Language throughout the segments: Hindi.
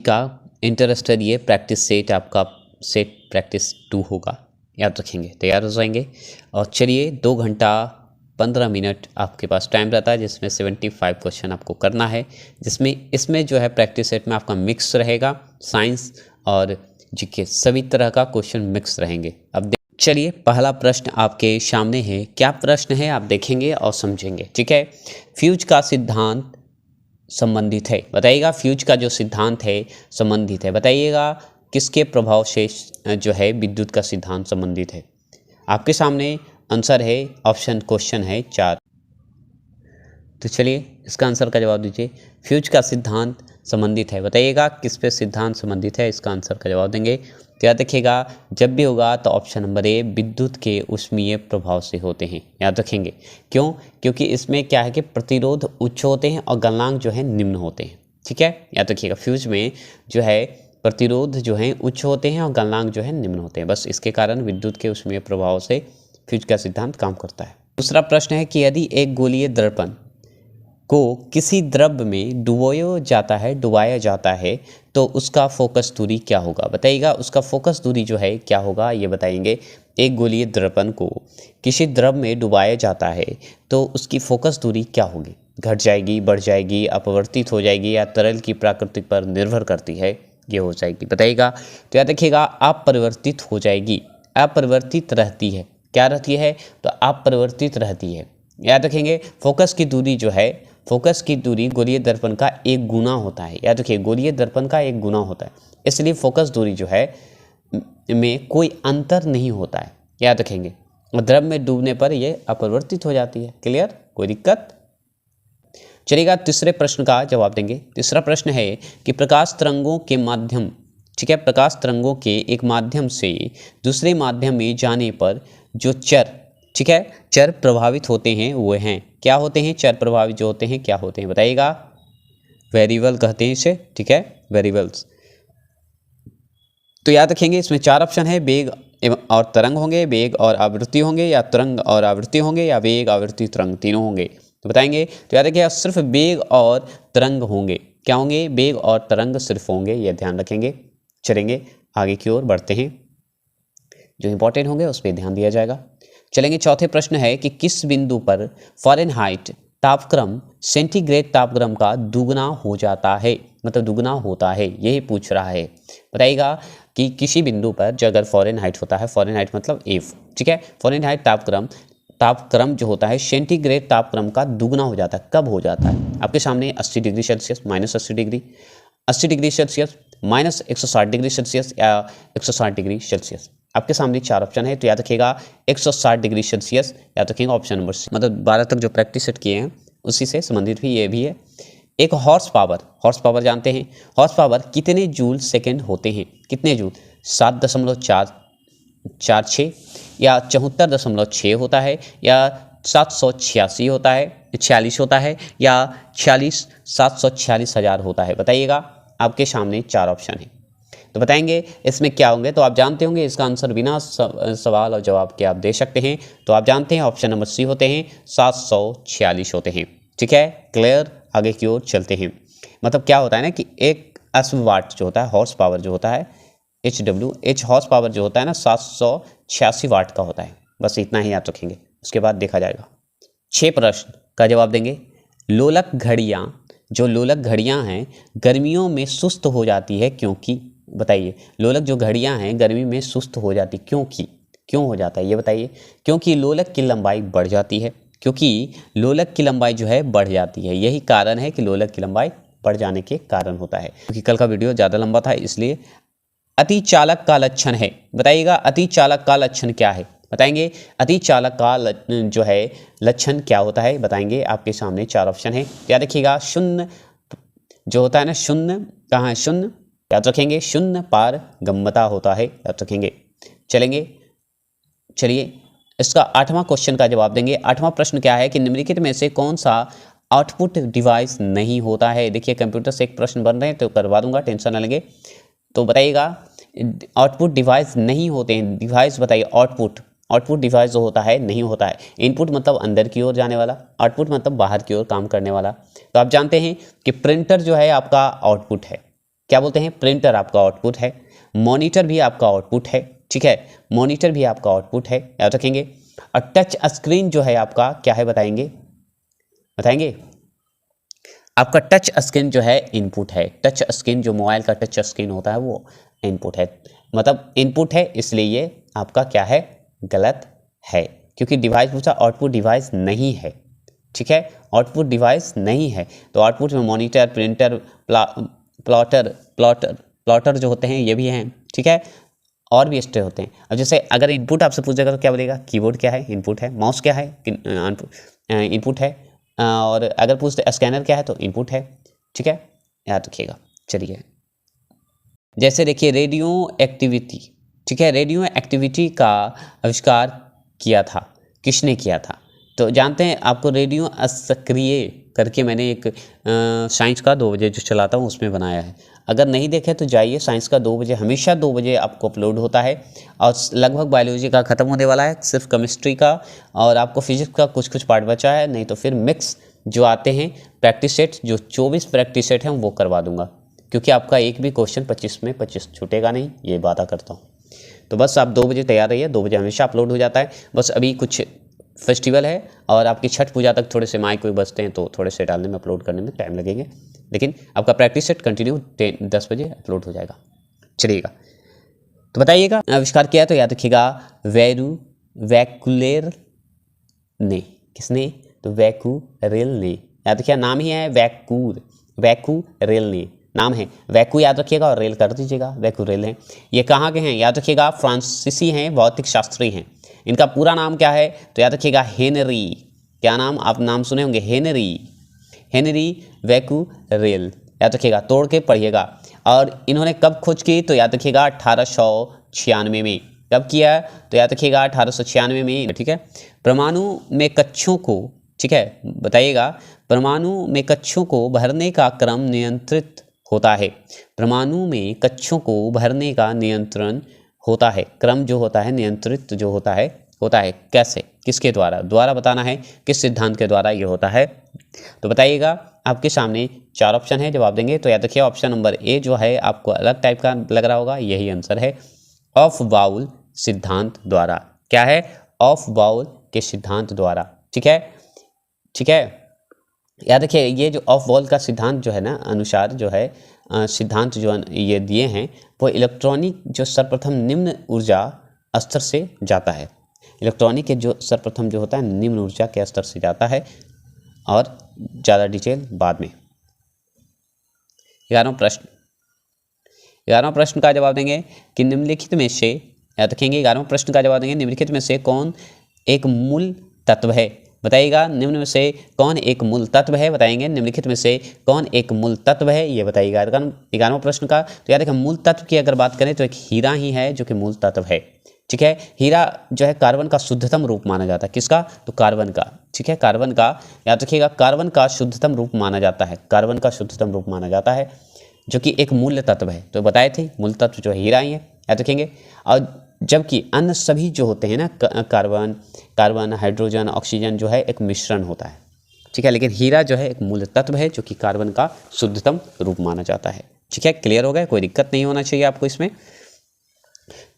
का इंटरेस्टेड ये प्रैक्टिस सेट आपका सेट प्रैक्टिस 2 होगा, याद रखेंगे, तैयार हो जाएंगे। और चलिए 2 घंटा 15 मिनट आपके पास टाइम रहता है, जिसमें 75 क्वेश्चन आपको करना है, जिसमें इसमें जो है प्रैक्टिस सेट में आपका मिक्स रहेगा, साइंस और जीके सभी तरह का क्वेश्चन मिक्स रहेंगे। अब चलिए पहला प्रश्न आपके सामने है, क्या प्रश्न है आप देखेंगे और समझेंगे, ठीक है। फ्यूज का सिद्धांत संबंधित है, बताइएगा। फ्यूज का जो सिद्धांत है संबंधित है, बताइएगा किसके प्रभाव से जो है विद्युत का सिद्धांत संबंधित है। आपके सामने आंसर है, ऑप्शन क्वेश्चन है 4। तो चलिए इसका आंसर का जवाब दीजिए। फ्यूज का सिद्धांत संबंधित है, बताइएगा किस पे सिद्धांत संबंधित है, इसका आंसर का जवाब देंगे। तो याद रखिएगा, जब भी होगा तो ऑप्शन नंबर ए विद्युत के ऊष्मीय प्रभाव से होते हैं, याद रखेंगे। क्यों? क्योंकि इसमें क्या है कि प्रतिरोध उच्च होते हैं और गलनांक जो है निम्न होते हैं, ठीक है, याद रखिएगा। फ्यूज में जो है प्रतिरोध जो है उच्च होते हैं और गलनांक जो है निम्न होते हैं, बस इसके कारण विद्युत के ऊष्मीय प्रभाव से फ्यूज का सिद्धांत काम करता है। दूसरा प्रश्न है कि यदि एक गोलीय दर्पण को किसी द्रव में डुबाया जाता है तो उसका फोकस दूरी क्या होगा, बताइएगा। उसका फोकस दूरी जो है क्या होगा ये बताएंगे। एक गोलीय दर्पण को किसी द्रव में डुबाया जाता है तो उसकी फोकस दूरी क्या होगी, घट जाएगी, बढ़ जाएगी, अपवर्तित हो जाएगी, या तरल की प्रकृति पर निर्भर करती है, ये हो जाएगी, बताइएगा। तो याद रखिएगा, अपरिवर्तित हो जाएगी, अपरिवर्तित रहती है, क्या रहती है, तो अपरिवर्तित रहती है, याद रखेंगे। फोकस की दूरी जो है, फोकस की दूरी गोलीय दर्पण का एक गुना होता है, याद रखिए, गोलीय दर्पण का एक गुना होता है, इसलिए फोकस दूरी जो है में कोई अंतर नहीं होता है, याद रखेंगे। द्रव में डूबने पर यह अपरिवर्तित हो जाती है, क्लियर, कोई दिक्कत। चलिएगा तीसरे प्रश्न का जवाब देंगे। तीसरा प्रश्न है कि प्रकाश तरंगों के माध्यम, ठीक है, प्रकाश तरंगों के एक माध्यम से दूसरे माध्यम में जाने पर जो चर, ठीक है, चर प्रभावित होते हैं वो हैं, क्या होते हैं, चर प्रभावित जो होते हैं क्या होते हैं, बताइएगा। वेरिएबल कहते हैं इसे, ठीक है, वेरिएबल्स। तो याद रखेंगे इसमें 4 ऑप्शन है, वेग और तरंग होंगे, वेग और आवृत्ति होंगे, या तरंग और आवृत्ति होंगे, या वेग आवृत्ति तरंग तीनों होंगे, तो बताएंगे। तो याद रखिएगा सिर्फ वेग और तरंग होंगे, क्या होंगे, वेग और तरंग सिर्फ होंगे, यह ध्यान रखेंगे। चलेंगे आगे की ओर बढ़ते हैं, जो इंपॉर्टेंट होंगे उस पर ध्यान दिया जाएगा। चलेंगे चौथे प्रश्न है कि किस बिंदु पर फ़ारेनहाइट तापक्रम सेंटीग्रेड तापक्रम का दुगना हो जाता है, मतलब दुगना होता है, यही पूछ रहा है, बताइएगा कि किसी बिंदु पर जो अगर फ़ारेनहाइट होता है, फ़ारेनहाइट मतलब एफ, ठीक है, फ़ारेनहाइट तापक्रम जो होता है सेंटीग्रेड तापक्रम का दुगना हो जाता है, कब हो जाता है। आपके सामने 80 degree Celsius, -80 degree, 80 degree Celsius, -160 degree Celsius, या 160 डिग्री सेल्सियस। आपके सामने 4 ऑप्शन है, तो याद रखिएगा 160 डिग्री सेल्सियस, याद रखिएगा ऑप्शन नंबर सी। मतलब 12 तक जो प्रैक्टिस सेट किए हैं उसी से संबंधित भी ये भी है। एक हॉर्स पावर जानते हैं, हॉर्स पावर कितने जूल सेकेंड होते हैं, कितने जूल, 7.446, या 74.6 होता है, या 786 होता है, 46 होता है, या 746,000 होता है, बताइएगा। आपके सामने 4 ऑप्शन है, तो बताएंगे इसमें क्या होंगे। तो आप जानते होंगे इसका आंसर बिना सवाल और जवाब के आप दे सकते हैं, तो आप जानते हैं ऑप्शन नंबर सी होते हैं, 746 होते हैं, ठीक है, क्लियर। आगे की ओर चलते हैं। मतलब क्या होता है ना कि एक अश्व वाट जो होता है, हॉर्स पावर जो होता है, एच हॉर्स पावर जो होता है ना 786 वाट का होता है, बस इतना ही याद रखेंगे, उसके बाद देखा जाएगा। 6 प्रश्न का जवाब देंगे। लोलक घड़ियाँ हैं गर्मियों में सुस्त हो जाती है क्योंकि, बताइए, लोलक जो घड़ियाँ हैं गर्मी में सुस्त हो जाती, क्यों हो जाता है ये बताइए। क्योंकि लोलक की लंबाई बढ़ जाती है, क्योंकि लोलक की लंबाई जो है बढ़ जाती है, यही कारण है कि लोलक की लंबाई बढ़ जाने के कारण होता है। क्योंकि कल का वीडियो ज़्यादा लंबा था इसलिए। अति चालक का लक्षण है, बताइएगा अति चालक का लक्षण क्या है, बताएंगे। अति चालक का जो है लक्षण क्या होता है, बताएंगे। आपके सामने 4 ऑप्शन है, याद रखिएगा। शून्य जो होता है ना, शून्य कहाँ है, शून्य, याद रखेंगे, शून्य पारगम्यता होता है, याद रखेंगे। चलिए इसका 8वां क्वेश्चन का जवाब देंगे। 8वां प्रश्न क्या है कि निम्नलिखित में से कौन सा आउटपुट डिवाइस नहीं होता है। देखिए कंप्यूटर से एक प्रश्न बन रहे हैं तो करवा दूंगा, टेंशन ना लगे। तो बताइएगा आउटपुट डिवाइस नहीं होते हैं, डिवाइस बताइए। आउटपुट डिवाइस जो होता है नहीं होता है। इनपुट मतलब अंदर की ओर जाने वाला, आउटपुट मतलब बाहर की ओर काम करने वाला। तो आप जानते हैं कि प्रिंटर जो है आपका आउटपुट है, क्या बोलते हैं, प्रिंटर आपका आउटपुट है, मॉनिटर भी आपका आउटपुट है, ठीक है, मॉनिटर भी आपका आउटपुट है, याद रखेंगे। और टच स्क्रीन जो है आपका क्या है बताएंगे, बताएंगे आपका टच स्क्रीन जो है इनपुट है, टच स्क्रीन जो मोबाइल का टच स्क्रीन होता है वो इनपुट है, मतलब इनपुट है, इसलिए ये आपका क्या है, गलत है, क्योंकि डिवाइस पूछा, आउटपुट डिवाइस नहीं है, ठीक है, आउटपुट डिवाइस नहीं है। तो आउटपुट में मॉनिटर, प्रिंटर, प्लॉटर जो होते हैं ये भी हैं, ठीक है, और भी एक्स्ट्रा होते हैं। अब जैसे अगर इनपुट आपसे पूछेगा तो क्या बोलेगा, कीबोर्ड क्या है, इनपुट है, माउस क्या है, इनपुट है, और अगर पूछते स्कैनर क्या है तो इनपुट है, ठीक है, याद रखिएगा। चलिए जैसे देखिए रेडियो एक्टिविटी, ठीक है, रेडियो एक्टिविटी का आविष्कार किया था, किसने किया था, तो जानते हैं आपको रेडियो सक्रिय करके मैंने एक साइंस का 2 बजे जो चलाता हूँ उसमें बनाया है, अगर नहीं देखे तो जाइए, साइंस का 2 बजे हमेशा 2 बजे आपको अपलोड होता है, और लगभग बायोलॉजी का ख़त्म होने वाला है, सिर्फ केमिस्ट्री का और आपको फिजिक्स का कुछ कुछ पार्ट बचा है, नहीं तो फिर मिक्स जो आते हैं प्रैक्टिस सेट, जो 24 प्रैक्टिस सेट हैं वो करवा दूंगा, क्योंकि आपका एक भी क्वेश्चन 25 में 25 छूटेगा नहीं, ये वादा करता हूँ। तो बस आप 2 बजे तैयार रहिए, 2 बजे हमेशा अपलोड हो जाता है, बस अभी कुछ फेस्टिवल है और आपकी छठ पूजा तक थोड़े से माइक कोई बचते हैं तो थोड़े से डालने में, अपलोड करने में टाइम लगेंगे, लेकिन आपका प्रैक्टिस सेट कंटिन्यू 10 बजे अपलोड हो जाएगा। चलिएगा तो बताइएगा आविष्कार किया तो याद रखिएगा वैकुलर ने, किसने, तो वैकुरेल ने, याद रखिएगा, नाम ही है वैकुरेल ने, नाम है, वैकू याद रखिएगा और रेल कर दीजिएगा, वैकुरेल है। ये कहाँ के हैं, याद रखिएगा फ्रांसीसी हैं, भौतिक शास्त्री हैं। इनका पूरा नाम क्या है, तो याद रखिएगा हेनरी, क्या नाम, आप नाम सुने होंगे, हेनरी वैकुरेल, याद रखिएगा, तोड़ के पढ़िएगा। और इन्होंने कब खोज की, तो याद रखिएगा 1896 में, कब किया, तो याद रखिएगा 1896 में, ठीक है। परमाणु में कक्षों को, ठीक है, बताइएगा, परमाणु में कक्षों को भरने का क्रम नियंत्रित होता है, परमाणु में कक्षों को भरने का नियंत्रण होता है, क्रम जो होता है नियंत्रित जो होता है कैसे, किसके द्वारा बताना है, किस सिद्धांत के द्वारा ये होता है, तो बताइएगा। आपके सामने 4 ऑप्शन है, जवाब देंगे, तो याद रखिए ऑप्शन नंबर ए जो है आपको अलग टाइप का लग रहा होगा, यही आंसर है, ऑफ बाउल सिद्धांत द्वारा, क्या है, ऑफ बाउल के सिद्धांत द्वारा, ठीक है, याद रखिए ये जो ऑफ बाउल का सिद्धांत जो है ना, अनुसार जो है सिद्धांत जो ये दिए हैं वो इलेक्ट्रॉनिक जो सर्वप्रथम निम्न ऊर्जा स्तर से जाता है, इलेक्ट्रॉनिक के जो सर्वप्रथम जो होता है निम्न ऊर्जा के स्तर से जाता है, और ज़्यादा डिटेल बाद में। 11वां प्रश्न का जवाब देंगे कि निम्नलिखित में से, याद रखेंगे 11वां प्रश्न का जवाब देंगे, निम्नलिखित में से कौन एक मूल तत्व है, बताइएगा, निम्न में से कौन एक मूल तत्व है, बताएंगे, निम्नलिखित में से कौन एक मूल तत्व है, ये बताइएगा। 11वां प्रश्न का, तो याद रखें मूल तत्व की अगर बात करें तो एक हीरा ही है जो कि मूल तत्व है, ठीक है। हीरा जो है कार्बन का शुद्धतम रूप माना जाता है, किसका, तो कार्बन का, ठीक है, कार्बन का, याद रखिएगा कार्बन का शुद्धतम रूप माना जाता है, कार्बन का शुद्धतम रूप माना जाता है, जो कि एक मूल तत्व है, तो बताए थे मूल तत्व जो हीरा ही है, याद रखेंगे। और जबकि अन्य सभी जो होते हैं ना, कार्बन, हाइड्रोजन, ऑक्सीजन जो है एक मिश्रण होता है, ठीक है, लेकिन हीरा जो है एक मूल तत्व है जो कि कार्बन का शुद्धतम रूप माना जाता है, ठीक है, क्लियर हो गया, कोई दिक्कत नहीं होना चाहिए आपको इसमें।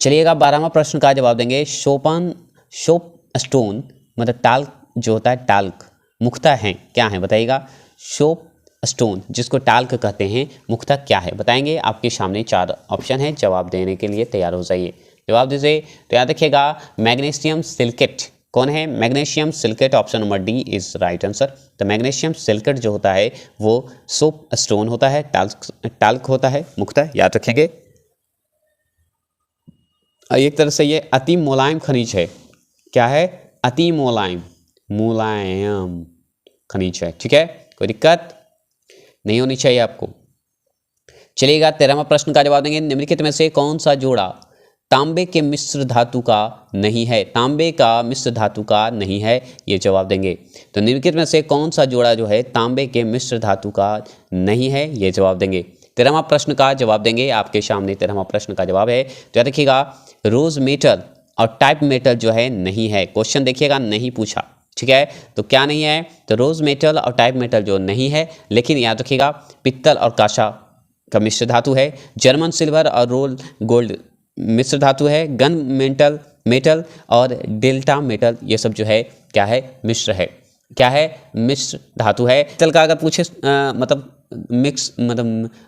चलिएगा 12वां प्रश्न का जवाब देंगे, सोप स्टोन मतलब टाल्क जो होता है, टाल्क मुख्यतः है क्या है, बताइएगा, सोप स्टोन जिसको टाल्क कहते हैं मुख्यतः क्या है, बताएंगे। आपके सामने 4 ऑप्शन है, जवाब देने के लिए तैयार हो जाइए, जवाब दीजिए। तो याद रखिएगा मैग्नीशियम सिलिकेट, कौन है, magnesium silicate, option number D is right answer. तो मैग्नीशियम सिलिकेट जो होता है वो सोप स्टोन होता है, टाल्क होता है मुख्यतः, याद रखेंगे। एक तरह से ये अति मुलायम खनिज है, क्या है, अति मुलायम खनिज है, ठीक है, कोई दिक्कत नहीं होनी चाहिए आपको। चलिएगा 13वां प्रश्न का जवाब देंगे, निम्नलिखित में से कौन सा जोड़ा तांबे के मिश्र धातु का नहीं है, तांबे का मिश्र धातु का नहीं है, ये जवाब देंगे। तो निम्नलिखित में से कौन सा जोड़ा जो है तांबे के मिश्र धातु का नहीं है, ये जवाब देंगे। 13वां प्रश्न का जवाब देंगे, आपके सामने 13वां प्रश्न का जवाब है, तो याद रखिएगा रोज मेटल और टाइप मेटल जो है नहीं है, क्वेश्चन देखिएगा नहीं पूछा, ठीक है, तो क्या नहीं है, तो रोज मेटल और टाइप मेटल जो नहीं है, लेकिन याद रखिएगा पित्तल और कांसा का मिश्र धातु है, जर्मन सिल्वर और रोल गोल्ड मिश्र धातु है, गन मेटल और डेल्टा मेटल ये सब जो है क्या है, मिश्र है, क्या है, मिश्र धातु है। पित्तल का अगर पूछे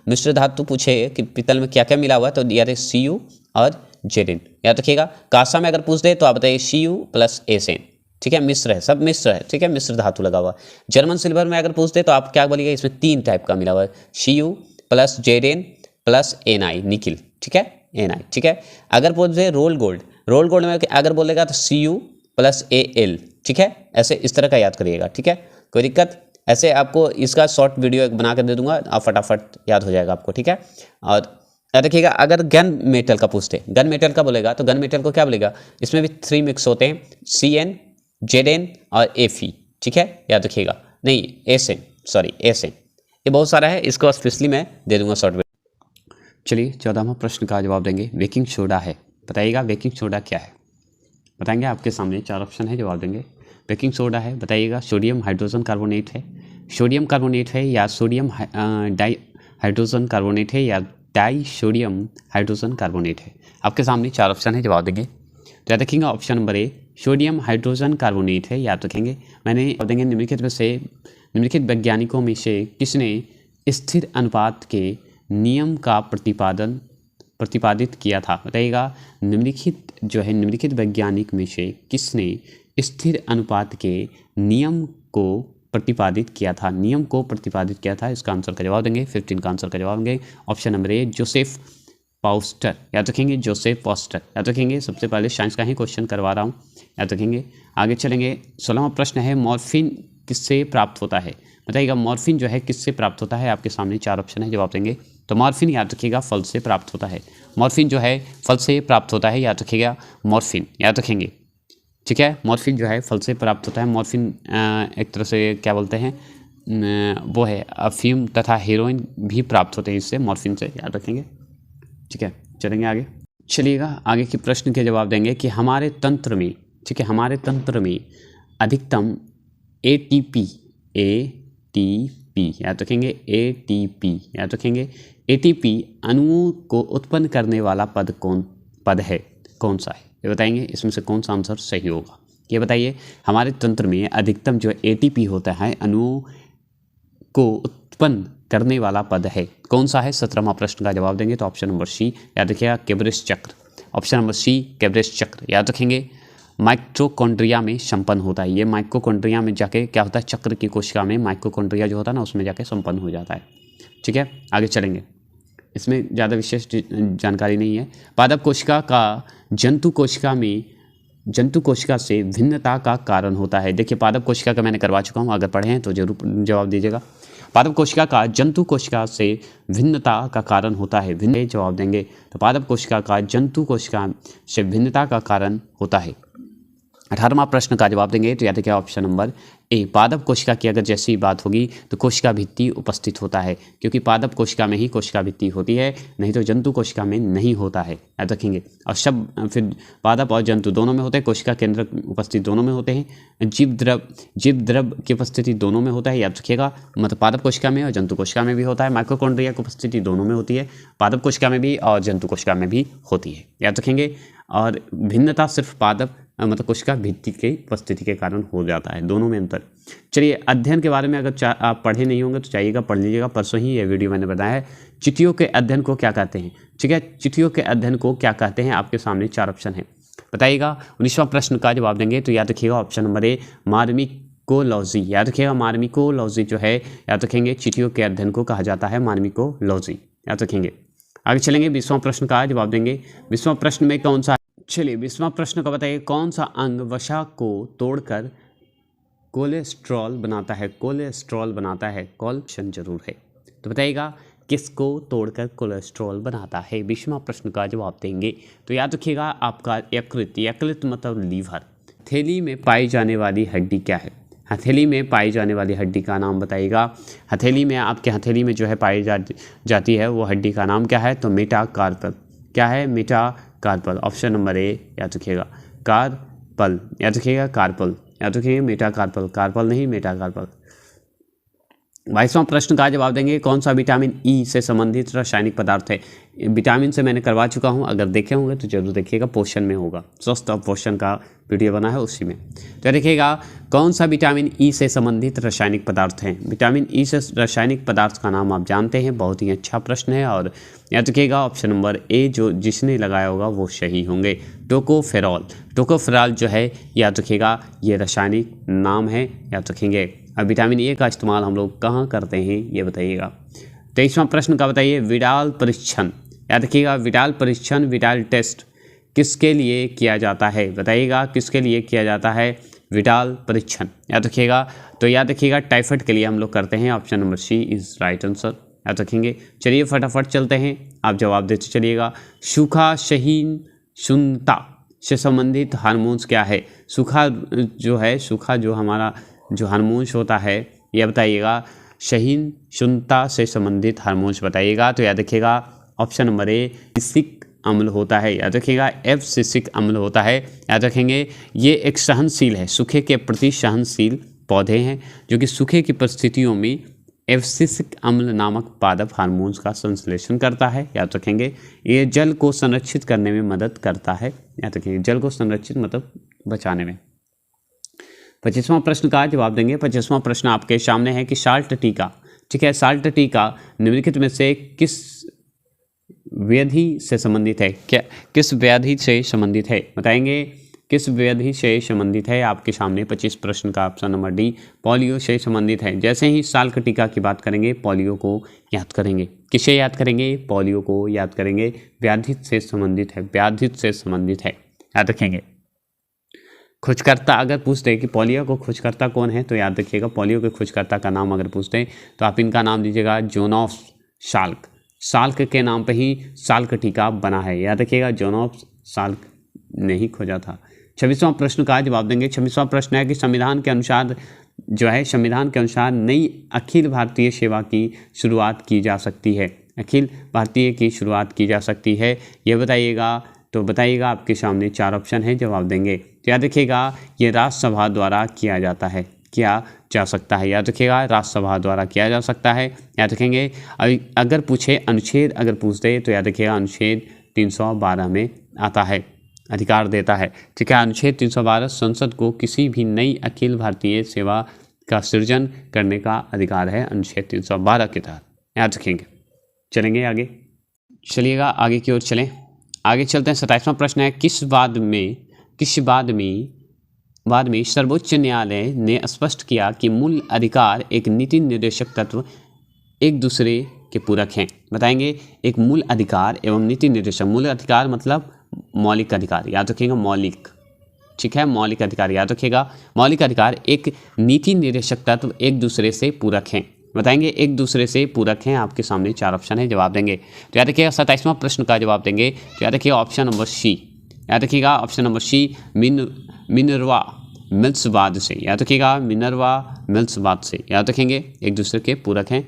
मिश्र धातु पूछे कि पित्तल में क्या क्या मिला हुआ है, तो याद है Cu और Zn, याद रखिएगा। कांसा में अगर पूछ दे तो आप बताइए Cu प्लस Sn, ठीक है, मिश्र है, सब मिश्र है, ठीक है, मिश्र धातु लगा हुआ। जर्मन सिल्वर में अगर पूछ दे तो आप क्या बोलिएगा, इसमें 3 टाइप का मिला हुआ है, Cu plus Zn plus Ni, nickel, ठीक है, Ni, ठीक है। अगर पूछ दे रोल गोल्ड में अगर बोलेगा तो Cu प्लस Al, ठीक है, ऐसे इस तरह का याद करिएगा, ठीक है, कोई दिक्कत। ऐसे आपको इसका शॉर्ट वीडियो एक बना कर दे दूंगा, आप फटाफट याद हो जाएगा आपको, ठीक है। और देखिएगा अगर गन मेटल का पूछते, गन मेटल का बोलेगा तो गन मेटल को क्या बोलेगा, इसमें भी 3 मिक्स होते हैं, Cn, Zn और Fe, ठीक है, याद रखिएगा, नहीं Sn, ये बहुत सारा है, इसको स्पेशली मैं दे दूंगा शॉर्ट वीडियो। चलिए 14वां प्रश्न का जवाब देंगे, बेकिंग सोडा है, बताइएगा बेकिंग सोडा क्या है, बताएंगे। आपके सामने 4 ऑप्शन है, जवाब देंगे। बेकिंग सोडा है, बताइएगा सोडियम हाइड्रोजन कार्बोनेट है, या सोडियम डाई हाइड्रोजन कार्बोनेट है, या डाई सोडियम हाइड्रोजन कार्बोनेट है। आपके सामने 4 ऑप्शन है, जवाब देंगे। तो याद रखेंगे option number A sodium hydrogen carbonate है, याद रखेंगे। मैंने जवाब देंगे निम्नलिखित वैज्ञानिकों में से किसने स्थिर अनुपात के नियम का प्रतिपादित किया था, बताइएगा। निम्नलिखित वैज्ञानिक में से किसने स्थिर अनुपात के नियम को प्रतिपादित किया था, इसका आंसर का जवाब देंगे। 15 का आंसर का जवाब देंगे ऑप्शन नंबर ए जोसेफ पाउस्टर, याद रखेंगे, जोसेफ पाउस्टर, याद रखेंगे। सबसे पहले साइंस का ही क्वेश्चन करवा रहा हूँ, याद रखेंगे। आगे चलेंगे, 16वां प्रश्न है मॉर्फिन किससे प्राप्त होता है, बताइएगा। मॉर्फिन जो है किससे प्राप्त होता है, आपके सामने 4 ऑप्शन है, जवाब देंगे। तो मॉर्फिन याद रखिएगा फल से प्राप्त होता है, मॉर्फिन जो है फल से प्राप्त होता है, याद रखिएगा, मॉर्फिन, याद रखेंगे, ठीक है। मॉर्फिन जो है फल से प्राप्त होता है। मॉर्फिन एक तरह से क्या बोलते हैं, वो है अफीम तथा हेरोइन भी प्राप्त होते हैं इससे, मॉर्फिन से, याद रखेंगे, ठीक है। चलेंगे आगे, चलिएगा आगे के प्रश्न के जवाब देंगे कि हमारे तंत्र में, ठीक है, हमारे तंत्र में अधिकतम ATP, याद रखेंगे, ATP, याद रखेंगे। ATP अणुओं को उत्पन्न करने वाला पद है, कौन सा है, ये बताएंगे। इसमें से कौन सा आंसर सही होगा, ये बताइए। हमारे तंत्र में अधिकतम जो ATP होता है अणुओं को उत्पन्न करने वाला पद है, कौन सा है। 17वां प्रश्न का जवाब देंगे तो ऑप्शन नंबर सी, याद रखिएगा, केब्रेस चक्र, ऑप्शन नंबर सी, केब्रेस चक्र, याद रखेंगे। माइटोकॉन्ड्रिया में संपन्न होता है, ये माइटोकॉन्ड्रिया में जाके क्या होता है, चक्र की कोशिका में माइटोकॉन्ड्रिया जो होता है ना, उसमें जाके संपन्न हो जाता है, ठीक है। आगे चलेंगे, इसमें ज़्यादा विशेष जानकारी नहीं है। पादप कोशिका का जंतु कोशिका से भिन्नता का कारण होता है, देखिए पादप कोशिका का मैंने करवा चुका हूँ, अगर पढ़े हैं तो जरूर जवाब दीजिएगा। पादप कोशिका का जंतु कोशिका से भिन्नता का कारण होता है, भिन्न जवाब देंगे। तो पादप कोशिका का जंतु कोशिका से भिन्नता का कारण होता है। 18वां प्रश्न का जवाब देंगे तो याद रखिए ऑप्शन नंबर ए, पादप कोशिका की अगर जैसी बात होगी तो कोशिका भित्ति उपस्थित होता है, क्योंकि पादप कोशिका में ही कोशिका भित्ति होती है, नहीं तो जंतु कोशिका में नहीं होता है, याद रखेंगे। और सब फिर पादप और जंतु दोनों में होते हैं, कोशिका केंद्र उपस्थित दोनों में होते हैं, जीव द्रव की उपस्थिति दोनों में होता है, याद रखिएगा। मतलब पादप कोशिका में और जंतु कोशिका में भी होता है। माइटोकॉन्ड्रिया की उपस्थिति दोनों में होती है, पादप कोशिका में भी और जंतु कोशिका में भी होती है, याद रखेंगे। और भिन्नता सिर्फ पादप मतलब कोशिका भित्ति की उपस्थिति के कारण हो जाता है, दोनों में अंतर। चलिए अध्ययन के बारे में अगर आप पढ़े नहीं होंगे तो चाहिएगा पढ़ लीजिएगा, परसों ही ये वीडियो मैंने बताया है। चिट्ठियों के अध्ययन को क्या कहते हैं, ठीक है, चिट्ठियों के अध्ययन को क्या कहते हैं, आपके सामने 4 ऑप्शन है, बताइएगा। 19वां प्रश्न का जवाब देंगे तो याद रखिएगा ऑप्शन नंबर ए, मार्मिकोलॉजी, याद रखिएगा। मार्मिकोलॉजी जो है, याद रखेंगे, चिट्ठियों के अध्ययन को कहा जाता है मार्मिकोलॉजी, याद रखेंगे। आगे चलेंगे, 20वां प्रश्न का जवाब देंगे। 20वां प्रश्न में कौन सा, चलिए 20वां प्रश्न का बताइए, कौन सा अंग वसा को तोड़कर कोलेस्ट्रॉल बनाता है, ऑप्शन जरूर है, तो बताइएगा किसको तोड़कर कोलेस्ट्रॉल बनाता है। 20वां प्रश्न का जवाब देंगे तो याद रखिएगा आपका यकृत मतलब लीवर। हथेली में पाई जाने वाली हड्डी क्या है, हथेली में पाई जाने वाली हड्डी का नाम बताइएगा। हथेली में, आपके हथेली में जो है पाई जाती है वो हड्डी का नाम क्या है, तो मेटाकार्पल, क्या है, मेटाकार्पल, ऑप्शन नंबर ए, याद रखिएगा, कार्पल, याद रखिएगा, कार्पल, याद रखिएगा, मेटाकार्पल, कार्पल नहीं मेटाकार्पल। 22वां प्रश्न का जवाब देंगे, कौन सा विटामिन ई से संबंधित रासायनिक पदार्थ है। विटामिन से मैंने करवा चुका हूं, अगर देखे होंगे तो जरूर देखिएगा, पोषण में होगा, स्वस्थ और पोषण का वीडियो बना है उसी में। तो देखिएगा कौन सा विटामिन ई से संबंधित रासायनिक पदार्थ है। विटामिन ई से रासायनिक पदार्थ का नाम आप जानते हैं, बहुत ही अच्छा प्रश्न है। और याद रखिएगा ऑप्शन नंबर ए जो जिसने लगाया होगा वो सही होंगे, टोकोफेरॉल। टोकोफेरॉल जो है याद रखिएगा ये रासायनिक नाम है, याद रखेंगे। अब विटामिन ए का इस्तेमाल हम लोग कहाँ करते हैं ये बताइएगा। 23वां प्रश्न का बताइए, विडाल परीक्षण। याद रखिएगा विडाल परीक्षण, विडाल टेस्ट किसके लिए किया जाता है, बताइएगा किसके लिए किया जाता है विडाल परीक्षण, याद रखिएगा। तो याद रखिएगा टाइफाइड के लिए हम लोग करते हैं, option number C is right answer, याद रखेंगे। चलिए फटाफट चलते हैं, आप जवाब देते चलिएगा। सूखा सहिष्णुता से संबंधित हार्मोन्स क्या है। सूखा जो है, सूखा जो हमारा जो हार्मोन्स होता है यह बताइएगा, सहिष्णुता से संबंधित हार्मोन्स बताइएगा। तो याद रखिएगा ऑप्शन नंबर ए सिसिक अम्ल होता है, याद रखिएगा एफ सिसिक अम्ल होता है, याद रखेंगे। ये एक सहनशील है, सूखे के प्रति सहनशील पौधे हैं जो कि सूखे की परिस्थितियों में एब्सिसिक अम्ल नामक पादप हार्मोन्स का संश्लेषण करता है, याद रखेंगे। ये जल को संरक्षित करने में मदद करता है, याद रखेंगे। जल को संरक्षित मतलब बचाने में। 25वां प्रश्न का जवाब देंगे। 25वां प्रश्न आपके सामने है कि साल्ट टीका, ठीक है, साल्ट टीका निम्नलिखित में से किस व्याधि से संबंधित है, क्या किस व्याधि से संबंधित है, बताएंगे किस व्याधि से संबंधित है। आपके सामने 25 प्रश्न का ऑप्शन नंबर डी पोलियो से संबंधित है। जैसे ही साल्ट टीका की बात करेंगे पोलियो को याद करेंगे, किसे याद करेंगे, पोलियो को याद करेंगे। व्याधि से संबंधित है, व्याधि से संबंधित है, याद रखेंगे। खोजकर्ता अगर पूछते हैं कि पोलियो को खोजकर्ता कौन है, तो याद रखिएगा पोलियो के खोजकर्ता का नाम अगर पूछते हैं तो आप इनका नाम दीजिएगा जोनॉफ साल्क। साल्क के नाम पे ही साल्क टीका बना है, याद रखिएगा, जोनॉफ साल्क नहीं खोजा था। 26वां प्रश्न का जवाब देंगे। 26वां प्रश्न है कि संविधान के अनुसार जो है, संविधान के अनुसार नई अखिल भारतीय सेवा की शुरुआत की जा सकती है, अखिल भारतीय की शुरुआत की जा सकती है, ये बताइएगा। तो बताइएगा आपके सामने 4 ऑप्शन है, जवाब देंगे। तो याद रखिएगा ये राज्यसभा द्वारा किया जाता है, किया जा सकता है, याद रखिएगा राज्यसभा द्वारा किया जा सकता है, याद रखेंगे। अगर पूछे अनुच्छेद अगर पूछते तो याद रखिएगा अनुच्छेद 312 में आता है, अधिकार देता है, ठीक है। अनुच्छेद 312 संसद को किसी भी नई अखिल भारतीय सेवा का सृजन करने का अधिकार है, अनुच्छेद 312 के तहत, याद रखेंगे। चलेंगे आगे, चलिएगा आगे की ओर चलें, आगे चलते हैं। 27वां प्रश्न है किस बाद में सर्वोच्च न्यायालय ने स्पष्ट किया कि मूल अधिकार एक नीति निर्देशक तत्व एक दूसरे के पूरक हैं, बताएंगे। एक मूल अधिकार एवं नीति निर्देशक, मूल अधिकार मतलब मौलिक अधिकार, याद रखिएगा, मौलिक, ठीक है, मौलिक अधिकार, याद रखिएगा। मौलिक अधिकार एक नीति निर्देशक तत्व एक दूसरे से पूरक हैं, बताएंगे, एक दूसरे से पूरक हैं। आपके सामने 4 ऑप्शन है, जवाब देंगे। तो याद रखिएगा 27वां प्रश्न का जवाब देंगे। तो याद रखिएगा ऑप्शन नंबर सी, याद रखिएगा ऑप्शन नंबर सी मिनर्वा मिल्सवाद से, याद रखिएगा मिनर्वा मिल्सवाद से, याद रखेंगे, एक दूसरे के पूरक हैं।